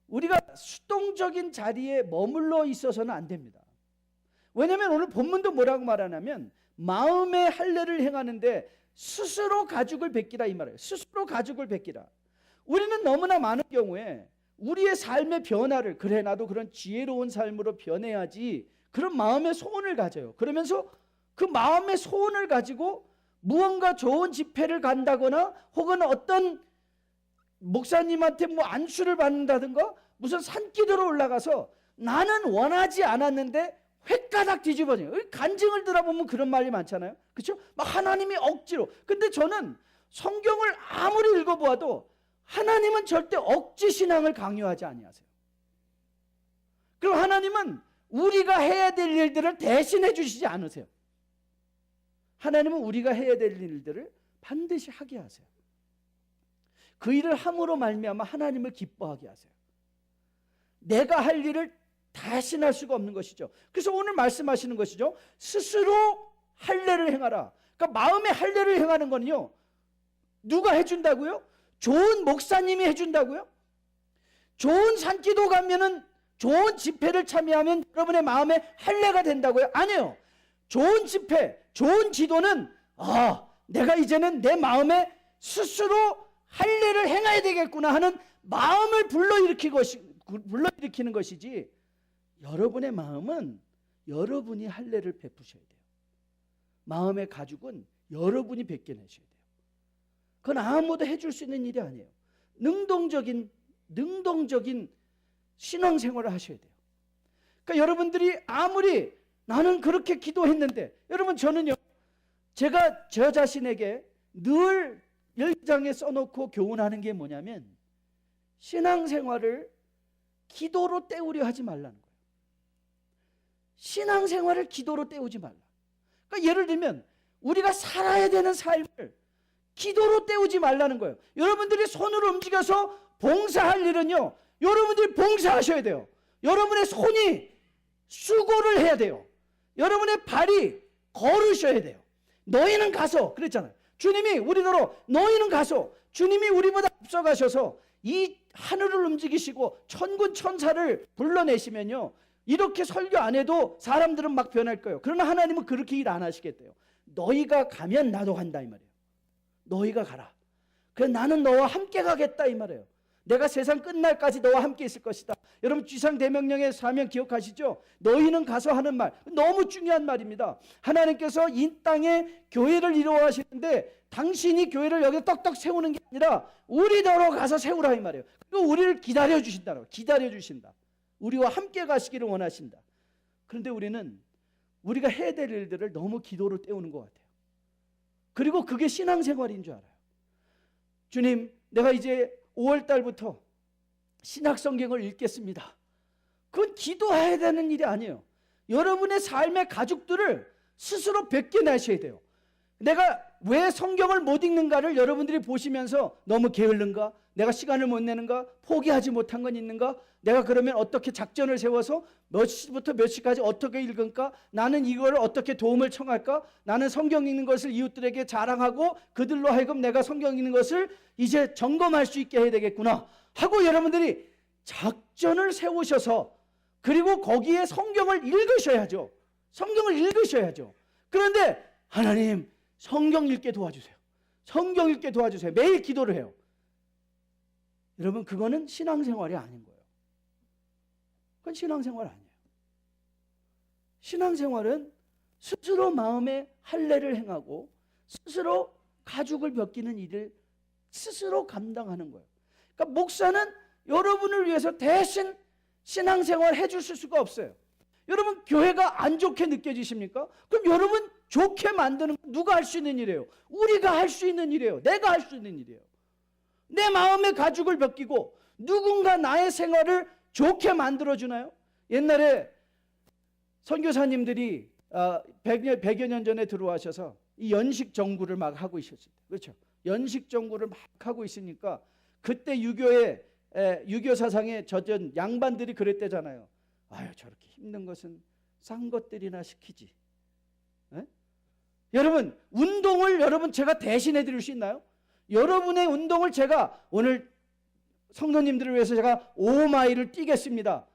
A: 우리가 수동적인 자리에 머물러 있어서는 안 됩니다. 왜냐하면 오늘 본문도 뭐라고 말하냐면 마음의 할례를 행하는데 스스로 가죽을 벗기라, 이 말이에요. 스스로 가죽을 벗기라. 우리는 너무나 많은 경우에 우리의 삶의 변화를, 그래 나도 그런 지혜로운 삶으로 변해야지, 그런 마음의 소원을 가져요. 그러면서 그 마음의 소원을 가지고 무언가 좋은 집회를 간다거나 혹은 어떤 목사님한테 뭐 안수를 받는다든가 무슨 산기도로 올라가서 나는 원하지 않았는데 횟가닥 뒤집어져요. 간증을 들어보면 그런 말이 많잖아요. 그렇죠? 막 하나님이 억지로. 근데 저는 성경을 아무리 읽어보아도 하나님은 절대 억지 신앙을 강요하지 아니하세요. 그리고 하나님은 우리가 해야 될 일들을 대신해 주시지 않으세요. 하나님은 우리가 해야 될 일들을 반드시 하게 하세요. 그 일을 함으로 말미암아 하나님을 기뻐하게 하세요. 내가 할 일을 대신할 수가 없는 것이죠. 그래서 오늘 말씀하시는 것이죠. 스스로 할례를 행하라. 그러니까 마음의 할례를 행하는 거는요, 누가 해준다고요? 좋은 목사님이 해준다고요? 좋은 산기도 가면은, 좋은 집회를 참여하면 여러분의 마음에 할례가 된다고요? 아니에요. 좋은 집회, 좋은 기도는 내가 이제는 내 마음에 스스로 할례를 행해야 되겠구나 하는 마음을 불러일으키는 것이지, 여러분의 마음은 여러분이 할례를 베푸셔야 돼요. 마음의 가죽은 여러분이 벗겨내셔야 돼요. 그건 아무도 해줄 수 있는 일이 아니에요. 능동적인 신앙생활을 하셔야 돼요. 그러니까 여러분들이 아무리 나는 그렇게 기도했는데. 여러분, 저는요, 제가 저 자신에게 늘 열장에 써놓고 교훈하는 게 뭐냐면, 신앙생활을 기도로 때우려 하지 말라는 거예요. 신앙생활을 기도로 때우지 말라. 그러니까 예를 들면 우리가 살아야 되는 삶을 기도로 때우지 말라는 거예요. 여러분들이 손을 움직여서 봉사할 일은요, 여러분들이 봉사하셔야 돼요. 여러분의 손이 수고를 해야 돼요. 여러분의 발이 걸으셔야 돼요. 너희는 가서, 그랬잖아요. 주님이 우리더러 너희는 가서, 주님이 우리보다 앞서가셔서 이 하늘을 움직이시고 천군 천사를 불러내시면요, 이렇게 설교 안 해도 사람들은 막 변할 거예요. 그러나 하나님은 그렇게 일 안 하시겠대요. 너희가 가면 나도 간다 이 말이에요. 너희가 가라. 그래, 나는 너와 함께 가겠다 이 말이에요. 내가 세상 끝날까지 너와 함께 있을 것이다. 여러분, 지상대명령의 사명 기억하시죠? 너희는 가서 하는 말, 너무 중요한 말입니다. 하나님께서 이 땅에 교회를 이루어 하시는데 당신이 교회를 여기 떡떡 세우는 게 아니라 우리더러 가서 세우라 이 말이에요. 그리고 우리를 기다려 주신다. 기다려 주신다. 우리와 함께 가시기를 원하신다. 그런데 우리는 우리가 해야 될 일들을 너무 기도로 때우는 것 같아요. 그리고 그게 신앙생활인 줄 알아요. 주님, 내가 이제 5월 달부터 신약성경을 읽겠습니다. 그건 기도해야 되는 일이 아니에요. 여러분의 삶의 가족들을 스스로 벗겨내셔야 돼요. 내가 왜 성경을 못 읽는가를 여러분들이 보시면서 너무 게을른가? 내가 시간을 못 내는가? 포기하지 못한 건 있는가? 내가 그러면 어떻게 작전을 세워서 몇 시부터 몇 시까지 어떻게 읽을까? 나는 이걸 어떻게 도움을 청할까? 나는 성경 읽는 것을 이웃들에게 자랑하고 그들로 하여금 내가 성경 읽는 것을 이제 점검할 수 있게 해야 되겠구나 하고 여러분들이 작전을 세우셔서, 그리고 거기에 성경을 읽으셔야죠. 성경을 읽으셔야죠. 그런데 하나님, 성경 읽게 도와주세요. 성경 읽게 도와주세요. 매일 기도를 해요. 여러분, 그거는 신앙생활이 아닌 거예요. 그건 신앙생활 아니에요. 신앙생활은 스스로 마음의 할례를 행하고 스스로 가죽을 벗기는 일을 스스로 감당하는 거예요. 그러니까 목사는 여러분을 위해서 대신 신앙생활 해주실 수가 없어요. 여러분, 교회가 안 좋게 느껴지십니까? 그럼 여러분 좋게 만드는 건 누가 할 수 있는 일이에요? 우리가 할 수 있는 일이에요. 내가 할 수 있는 일이에요. 내 마음의 가죽을 벗기고 누군가 나의 생활을 좋게 만들어주나요? 옛날에 선교사님들이 100여 년 전에 들어와셔서 이 연식 정구를 막 하고 있었어요. 그렇죠? 연식 정구를 막 하고 있으니까 그때 유교 사상에 젖은 양반들이 그랬대잖아요. 아유, 저렇게 힘든 것은 싼 것들이나 시키지. 에? 여러분, 운동을 여러분 제가 대신해 드릴 수 있나요? 여러분의 운동을 제가 오늘 성도님들을 위해서 제가 5마일을 뛰겠습니다.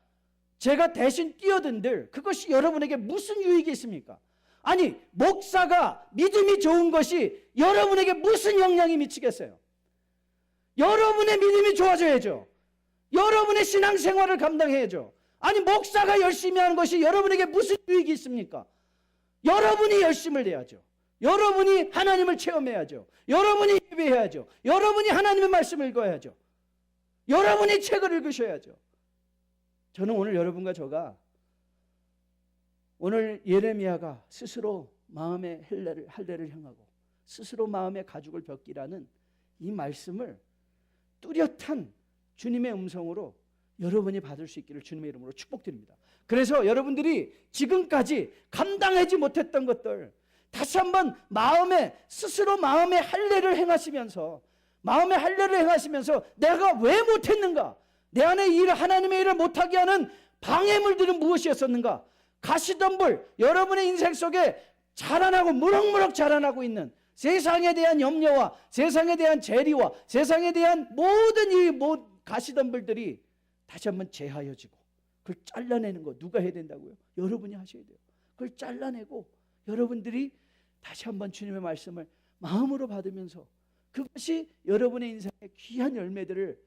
A: 제가 대신 뛰어든들 그것이 여러분에게 무슨 유익이 있습니까? 아니, 목사가 믿음이 좋은 것이 여러분에게 무슨 영향이 미치겠어요? 여러분의 믿음이 좋아져야죠. 여러분의 신앙생활을 감당해야죠. 아니, 목사가 열심히 하는 것이 여러분에게 무슨 유익이 있습니까? 여러분이 열심을 내야죠. 여러분이 하나님을 체험해야죠. 여러분이 예배해야죠. 여러분이 하나님의 말씀을 읽어야죠. 여러분이 책을 읽으셔야죠. 저는 오늘 여러분과 저가 오늘 예레미야가 스스로 마음의 할례를 행하고 스스로 마음의 가죽을 벗기라는 이 말씀을 뚜렷한 주님의 음성으로 여러분이 받을 수 있기를 주님의 이름으로 축복드립니다. 그래서 여러분들이 지금까지 감당하지 못했던 것들 다시 한번 스스로 마음의 할례를 행하시면서 내가 왜 못했는가? 내 안에 하나님의 일을 못하게 하는 방해물들은 무엇이었었는가? 가시덤불, 여러분의 인생 속에 자라나고 무럭무럭 자라나고 있는 세상에 대한 염려와 세상에 대한 재리와 세상에 대한 모든 이 가시덤불들이 다시 한번 제하여지고 그걸 잘라내는 거 누가 해야 된다고요? 여러분이 하셔야 돼요. 그걸 잘라내고 여러분들이 다시 한번 주님의 말씀을 마음으로 받으면서 그것이 여러분의 인생의 귀한 열매들을,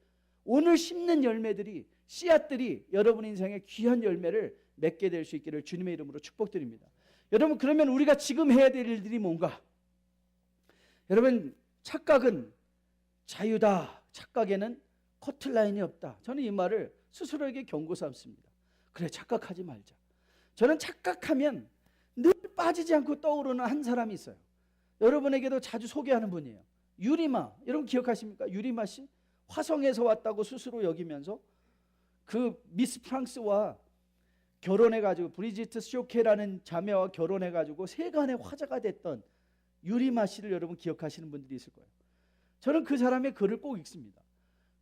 A: 오늘 심는 열매들이, 씨앗들이 여러분의 인생의 귀한 열매를 맺게 될 수 있기를 주님의 이름으로 축복드립니다. 여러분, 그러면 우리가 지금 해야 될 일들이 뭔가? 여러분, 착각은 자유다. 착각에는 커트라인이 없다. 저는 이 말을 스스로에게 경고 삼습니다. 그래, 착각하지 말자. 저는 착각하면 빠지지 않고 떠오르는 한 사람이 있어요. 여러분에게도 자주 소개하는 분이에요. 유리마. 여러분 기억하십니까? 유리마 씨? 화성에서 왔다고 스스로 여기면서 그 미스 프랑스와 결혼해가지고 브리지트 쇼케라는 자매와 결혼해가지고 세간의 화제가 됐던 유리마 씨를 여러분 기억하시는 분들이 있을 거예요. 저는 그 사람의 글을 꼭 읽습니다.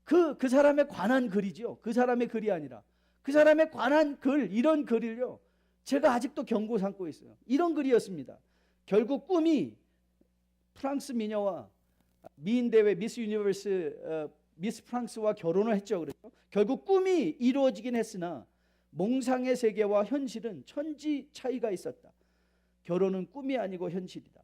A: 그 사람에 관한 글이죠. 그 사람의 글이 아니라 그 사람에 관한 글, 이런 글을요 제가 아직도 경고 삼고 있어요. 이런 글이었습니다. 결국 꿈이 프랑스 미녀와 미인대회 미스 유니버스 미스 프랑스와 결혼을 했죠. 그렇죠? 결국 꿈이 이루어지긴 했으나 몽상의 세계와 현실은 천지 차이가 있었다. 결혼은 꿈이 아니고 현실이다.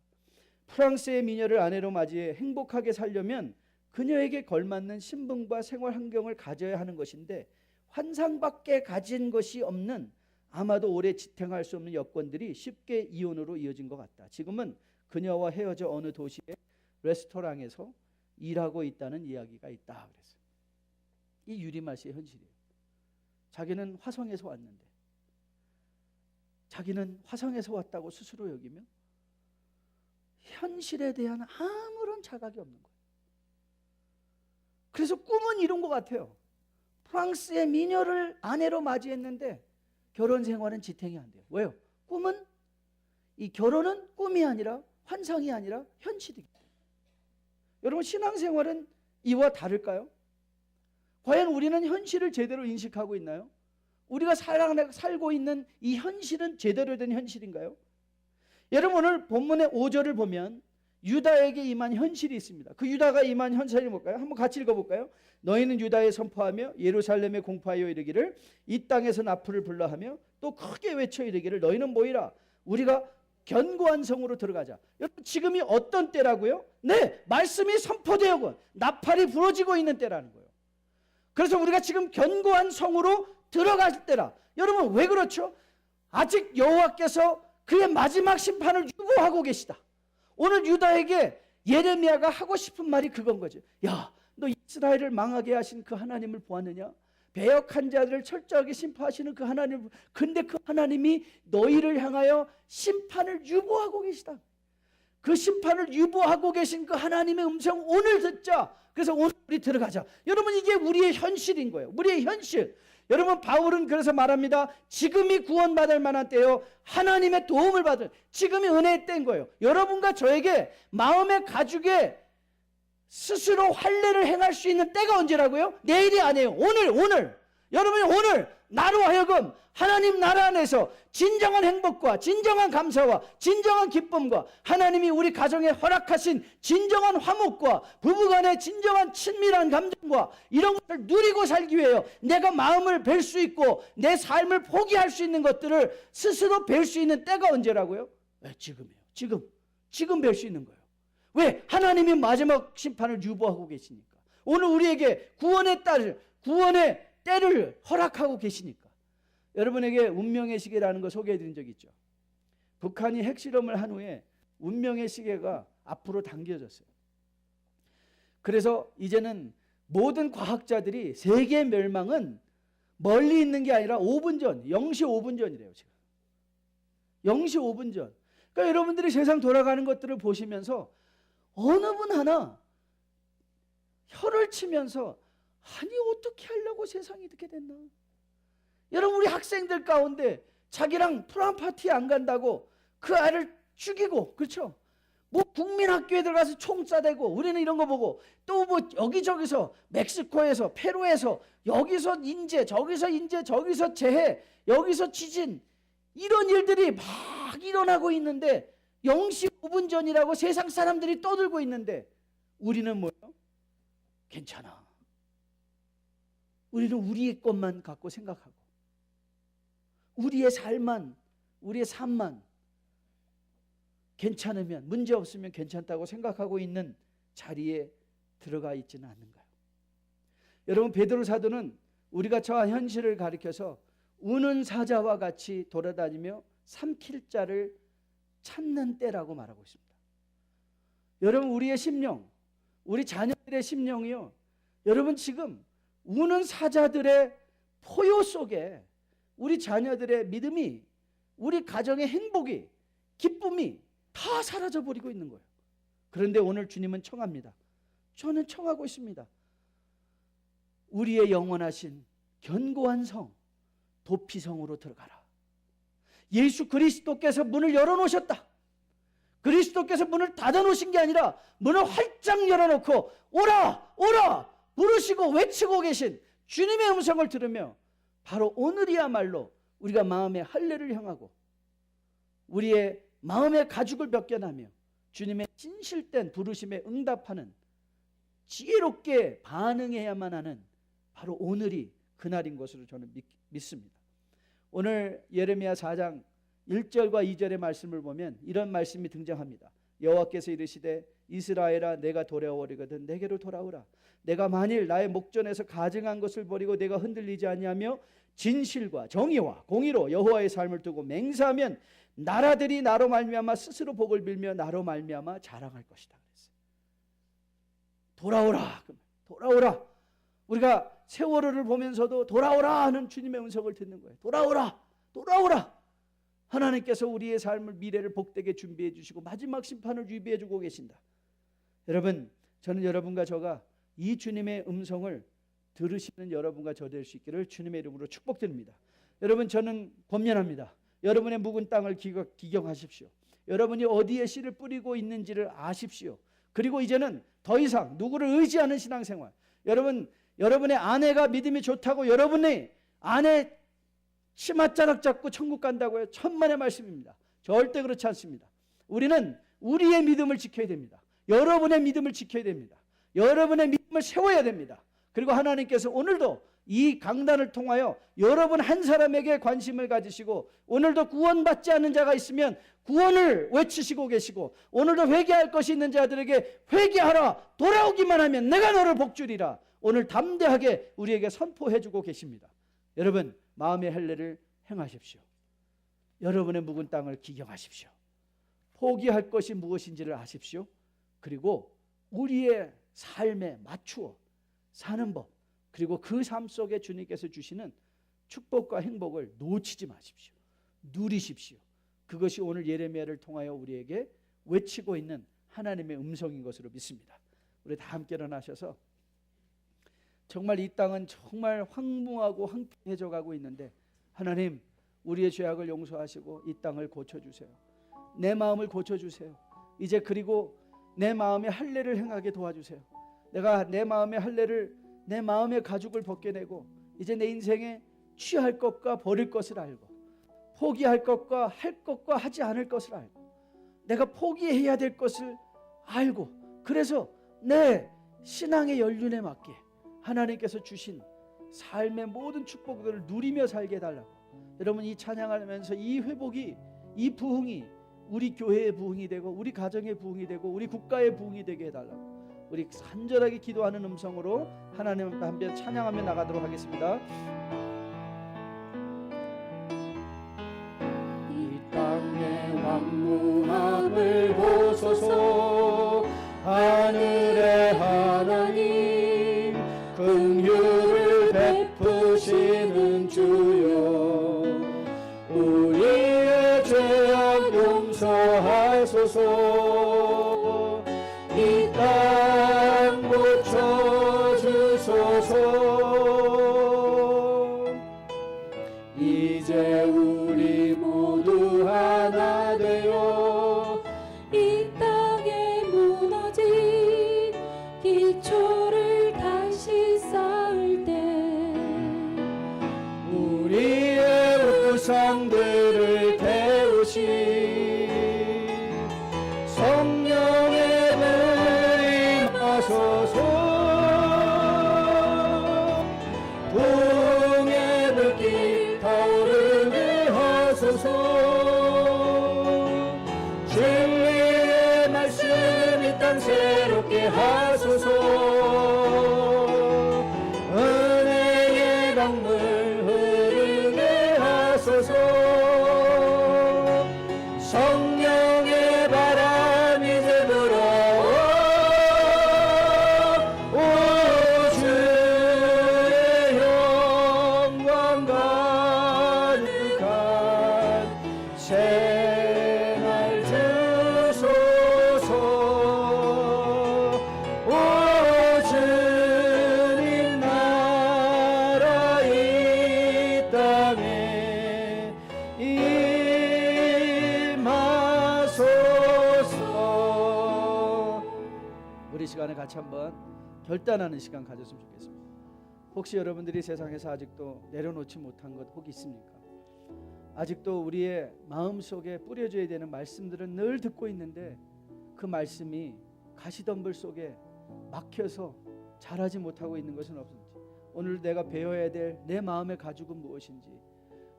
A: 프랑스의 미녀를 아내로 맞이해 행복하게 살려면 그녀에게 걸맞는 신분과 생활 환경을 가져야 하는 것인데 환상밖에 가진 것이 없는, 아마도 오래 지탱할 수 없는 여건들이 쉽게 이혼으로 이어진 것 같다. 지금은 그녀와 헤어져 어느 도시의 레스토랑에서 일하고 있다는 이야기가 있다. 그랬어요. 이 유리마 씨의 현실이에요. 자기는 화성에서 왔는데, 자기는 화성에서 왔다고 스스로 여기며 현실에 대한 아무런 자각이 없는 거예요. 그래서 꿈은 이룬 것 같아요. 프랑스의 미녀를 아내로 맞이했는데 결혼 생활은 지탱이 안 돼요. 왜요? 꿈은, 이 결혼은 꿈이 아니라 환상이 아니라 현실이기 때문에. 여러분 신앙생활은 이와 다를까요? 과연 우리는 현실을 제대로 인식하고 있나요? 우리가 살고 있는 이 현실은 제대로 된 현실인가요? 여러분 오늘 본문의 5절을 보면 유다에게 임한 현실이 있습니다. 그 유다가 임한 현실이 뭘까요? 한번 같이 읽어볼까요? 너희는 유다에 선포하며 예루살렘에 공포하여 이르기를 이 땅에서 나풀을 불러하며 또 크게 외쳐 이르기를 너희는 모이라 우리가 견고한 성으로 들어가자. 여러분 지금이 어떤 때라고요? 네, 말씀이 선포되고 나팔이 부러지고 있는 때라는 거예요. 그래서 우리가 지금 견고한 성으로 들어갈 때라. 여러분 왜 그렇죠? 아직 여호와께서 그의 마지막 심판을 유보하고 계시다. 오늘 유다에게 예레미야가 하고 싶은 말이 그건 거죠. 야, 너 이스라엘을 망하게 하신 그 하나님을 보았느냐? 배역한 자들을 철저하게 심판하시는 그 하나님, 근데 그 하나님이 너희를 향하여 심판을 유보하고 계시다. 그 심판을 유보하고 계신 그 하나님의 음성 오늘 듣자. 그래서 오늘 우리 들어가자. 여러분 이게 우리의 현실인 거예요. 우리의 현실. 여러분 바울은 그래서 말합니다. 지금이 구원받을 만한 때요, 하나님의 도움을 받을 지금이 은혜의 때인 거예요. 여러분과 저에게 마음의 가죽에 스스로 할례를 행할 수 있는 때가 언제라고요? 내일이 아니에요. 오늘. 여러분이 오늘 나로 하여금 하나님 나라 안에서 진정한 행복과 진정한 감사와 진정한 기쁨과 하나님이 우리 가정에 허락하신 진정한 화목과 부부간의 진정한 친밀한 감정과 이런 것을 누리고 살기 위해요. 내가 마음을 뵐 수 있고 내 삶을 포기할 수 있는 것들을 스스로 뵐 수 있는 때가 언제라고요? 네, 지금이에요. 지금 뵐 수 있는 거예요. 왜? 하나님이 마지막 심판을 유보하고 계시니까. 오늘 우리에게 구원의 때를 허락하고 계시니까. 여러분에게 운명의 시계라는 거 소개해드린 적 있죠. 북한이 핵실험을 한 후에 운명의 시계가 앞으로 당겨졌어요. 그래서 이제는 모든 과학자들이 세계 멸망은 멀리 있는 게 아니라 5분 전, 0시 5분 전이래요. 지금 0시 5분 전. 그러니까 여러분들이 세상 돌아가는 것들을 보시면서 어느 분 하나 혀를 치면서 아니 어떻게 하려고 세상이 이렇게 됐나. 여러분 우리 학생들 가운데 자기랑 프람 파티 안 간다고 그 아이를 죽이고, 그렇죠? 뭐 국민학교에 들어가서 총 쏴대고, 우리는 이런 거 보고 또 뭐 여기저기서 멕시코에서 페루에서 여기서 인재 저기서 인재 저기서 재해 여기서 지진 이런 일들이 막 일어나고 있는데 0시 5분 전이라고 세상 사람들이 떠들고 있는데 우리는 뭐예요? 괜찮아. 우리는 우리의 것만 갖고 생각하고 우리의 삶만 괜찮으면, 문제 없으면 괜찮다고 생각하고 있는 자리에 들어가 있지는 않는가요? 여러분 베드로 사도는 우리가 처한 현실을 가리켜서 우는 사자와 같이 돌아다니며 삼킬 자를 찾는 때라고 말하고 있습니다. 여러분 우리의 심령, 우리 자녀들의 심령이요, 여러분 지금 우는 사자들의 포효 속에 우리 자녀들의 믿음이, 우리 가정의 행복이 기쁨이 다 사라져버리고 있는 거예요. 그런데 오늘 주님은 청합니다. 저는 청하고 있습니다. 우리의 영원하신 견고한 성 도피성으로 들어가라. 예수 그리스도께서 문을 열어놓으셨다. 그리스도께서 문을 닫아놓으신 게 아니라 문을 활짝 열어놓고 오라 오라 부르시고 외치고 계신 주님의 음성을 들으며 바로 오늘이야말로 우리가 마음의 할례를 향하고 우리의 마음의 가죽을 벗겨나며 주님의 진실된 부르심에 응답하는 지혜롭게 반응해야만 하는 바로 오늘이 그날인 것으로 저는 믿습니다. 오늘 예레미야 4장 1절과 2절의 말씀을 보면 이런 말씀이 등장합니다. 여호와께서 이르시되 이스라엘아 내가 돌아오리거든 내게로 돌아오라. 내가 만일 나의 목전에서 가증한 것을 버리고 내가 흔들리지 아니하며 진실과 정의와 공의로 여호와의 삶을 두고 맹세하면 나라들이 나로 말미암아 스스로 복을 빌며 나로 말미암아 자랑할 것이다. 그랬어요. 돌아오라. 돌아오라. 우리가 세월호를 보면서도 돌아오라 하는 주님의 음성을 듣는 거예요. 돌아오라. 돌아오라. 하나님께서 우리의 삶을 미래를 복되게 준비해 주시고 마지막 심판을 준비해 주고 계신다. 여러분, 저는 여러분과 저가 이 주님의 음성을 들으시는 여러분과 저 될 수 있기를 주님의 이름으로 축복드립니다. 여러분, 저는 권면합니다. 여러분의 묵은 땅을 기경하십시오. 여러분이 어디에 씨를 뿌리고 있는지를 아십시오. 그리고 이제는 더 이상 누구를 의지하는 신앙생활, 여러분의 아내가 믿음이 좋다고 여러분의 아내 치맛자락 잡고 천국 간다고요? 천만의 말씀입니다. 절대 그렇지 않습니다. 우리는 우리의 믿음을 지켜야 됩니다. 여러분의 믿음을 지켜야 됩니다. 여러분의 믿음을 세워야 됩니다. 그리고 하나님께서 오늘도 이 강단을 통하여 여러분 한 사람에게 관심을 가지시고 오늘도 구원받지 않은 자가 있으면 구원을 외치시고 계시고 오늘도 회개할 것이 있는 자들에게 회개하라. 돌아오기만 하면 내가 너를 복주리라. 오늘 담대하게 우리에게 선포해주고 계십니다. 여러분, 마음의 할례를 행하십시오. 여러분의 묵은 땅을 기경하십시오. 포기할 것이 무엇인지를 아십시오. 그리고 우리의 삶에 맞추어 사는 법, 그리고 그 삶 속에 주님께서 주시는 축복과 행복을 놓치지 마십시오. 누리십시오. 그것이 오늘 예레미야를 통하여 우리에게 외치고 있는 하나님의 음성인 것으로 믿습니다. 우리 다 함께 일어나셔서 정말 이 땅은 정말 황무하고 황폐해져 가고 있는데 하나님, 우리의 죄악을 용서하시고 이 땅을 고쳐주세요. 내 마음을 고쳐주세요. 이제 그리고 내 마음의 할례를 행하게 도와주세요. 내가 내 마음의 할례를, 내 마음의 가죽을 벗겨내고 이제 내 인생에 취할 것과 버릴 것을 알고 포기할 것과 할 것과 하지 않을 것을 알고 내가 포기해야 될 것을 알고 그래서 내 신앙의 연륜에 맞게 하나님께서 주신 삶의 모든 축복들을 누리며 살게 해달라고. 여러분, 이 찬양하면서 이 회복이, 이 부흥이 우리 교회의 부흥이 되고 우리 가정의 부흥이 되고 우리 국가의 부흥이 되게 해달라고 우리 간절하게 기도하는 음성으로 하나님과 함께 찬양하며 나가도록 하겠습니다.
B: 이 땅의 왕무함을 보소서. 하늘의 하나님 긍휼을 베푸시는 주여, 우리의 죄악 용서하소서. 이 땅 고쳐주소서. 이제 우리 모두 하나 되어 이 땅에 무너진 기초를 다시 쌓을 때 우리의 우상들을 태우신 성령의 불이 임하소서. 부흥의 불길 타오르게 하소서. 진리의 말씀 이 땅 새롭게 하소서. 은혜의 강물 흐르게 하소서. 성령의 바람 이제 불어오. 오 주의 영광 가득한 새날
A: 우리 시간에 같이 한번 결단하는 시간 가졌으면 좋겠습니다. 혹시 여러분들이 세상에서 아직도 내려놓지 못한 것 혹 있습니까? 아직도 우리의 마음속에 뿌려져야 되는 말씀들은 늘 듣고 있는데 그 말씀이 가시덤불 속에 막혀서 자라지 못하고 있는 것은 없는지, 오늘 내가 배워야 될 내 마음의 가죽은 무엇인지,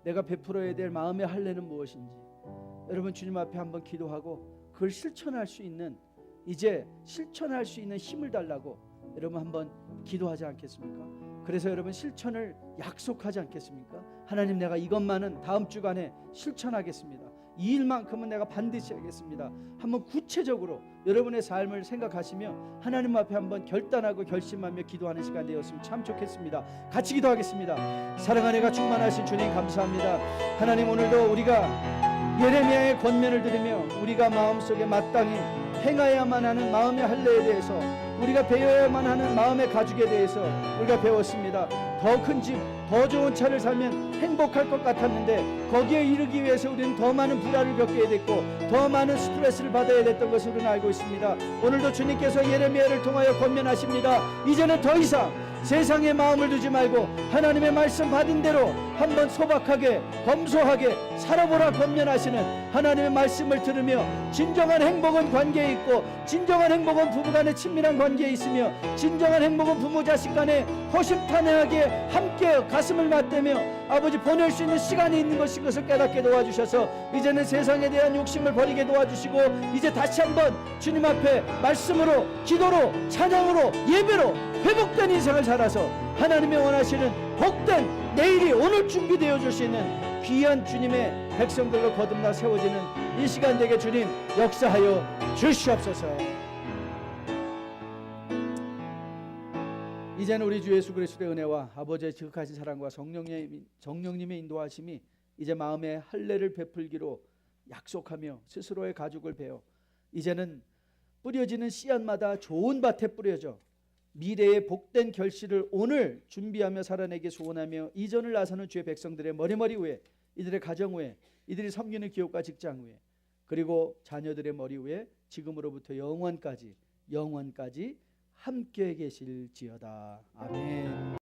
A: 내가 베풀어야 될 마음의 할례는 무엇인지, 여러분 주님 앞에 한번 기도하고 그걸 실천할 수 있는, 이제 실천할 수 있는 힘을 달라고 여러분 한번 기도하지 않겠습니까? 그래서 여러분 실천을 약속하지 않겠습니까? 하나님, 내가 이것만은 다음 주간에 실천하겠습니다. 이 일만큼은 내가 반드시 하겠습니다. 한번 구체적으로 여러분의 삶을 생각하시며 하나님 앞에 한번 결단하고 결심하며 기도하는 시간 되었으면 참 좋겠습니다. 같이 기도하겠습니다. 사랑하는 이가 충만하신 주님 감사합니다. 하나님, 오늘도 우리가 예레미야의 권면을 들으며 우리가 마음속에 마땅히 행하야만 하는 마음의 할례에 대해서, 우리가 배워야만 하는 마음의 가죽에 대해서 우리가 배웠습니다. 더 큰 집, 더 좋은 차를 사면 행복할 것 같았는데 거기에 이르기 위해서 우리는 더 많은 불화를 겪게 됐고 더 많은 스트레스를 받아야 됐던 것을 우리는 알고 있습니다. 오늘도 주님께서 예레미야를 통하여 권면하십니다. 이제는 더 이상 세상에 마음을 두지 말고 하나님의 말씀 받은 대로 한번 소박하게 검소하게 살아보라 권면하시는 하나님의 말씀을 들으며 진정한 행복은 관계에 있고, 진정한 행복은 부부간의 친밀한 관계에 있으며, 진정한 행복은 부모 자식 간에 허심탄회하게 함께 가슴을 맞대며 아버지 보낼 수 있는 시간이 있는 것인 것을 깨닫게 도와주셔서 이제는 세상에 대한 욕심을 버리게 도와주시고, 이제 다시 한번 주님 앞에 말씀으로, 기도로, 찬양으로, 예배로 회복된 인생을 살아서 하나님의 원하시는 복된 내일이 오늘 준비되어 줄 수 있는 귀한 주님의 백성들로 거듭나 세워지는 이 시간 되게 주님 역사하여 주시옵소서. 이제는 우리 주 예수 그리스도의 은혜와 아버지의 지극하신 사랑과 성령님의 인도하심이 이제 마음의 할례를 베풀기로 약속하며 스스로의 가죽을 베어 이제는 뿌려지는 씨앗마다 좋은 밭에 뿌려져 미래의 복된 결실을 오늘 준비하며 살아내기 소원하며 이전을 나서는 주의 백성들의 머리머리 위에, 이들의 가정 위에, 이들이 섬기는 기업과 직장 위에, 그리고 자녀들의 머리 위에 지금으로부터 영원까지 함께 계실지어다. 아멘.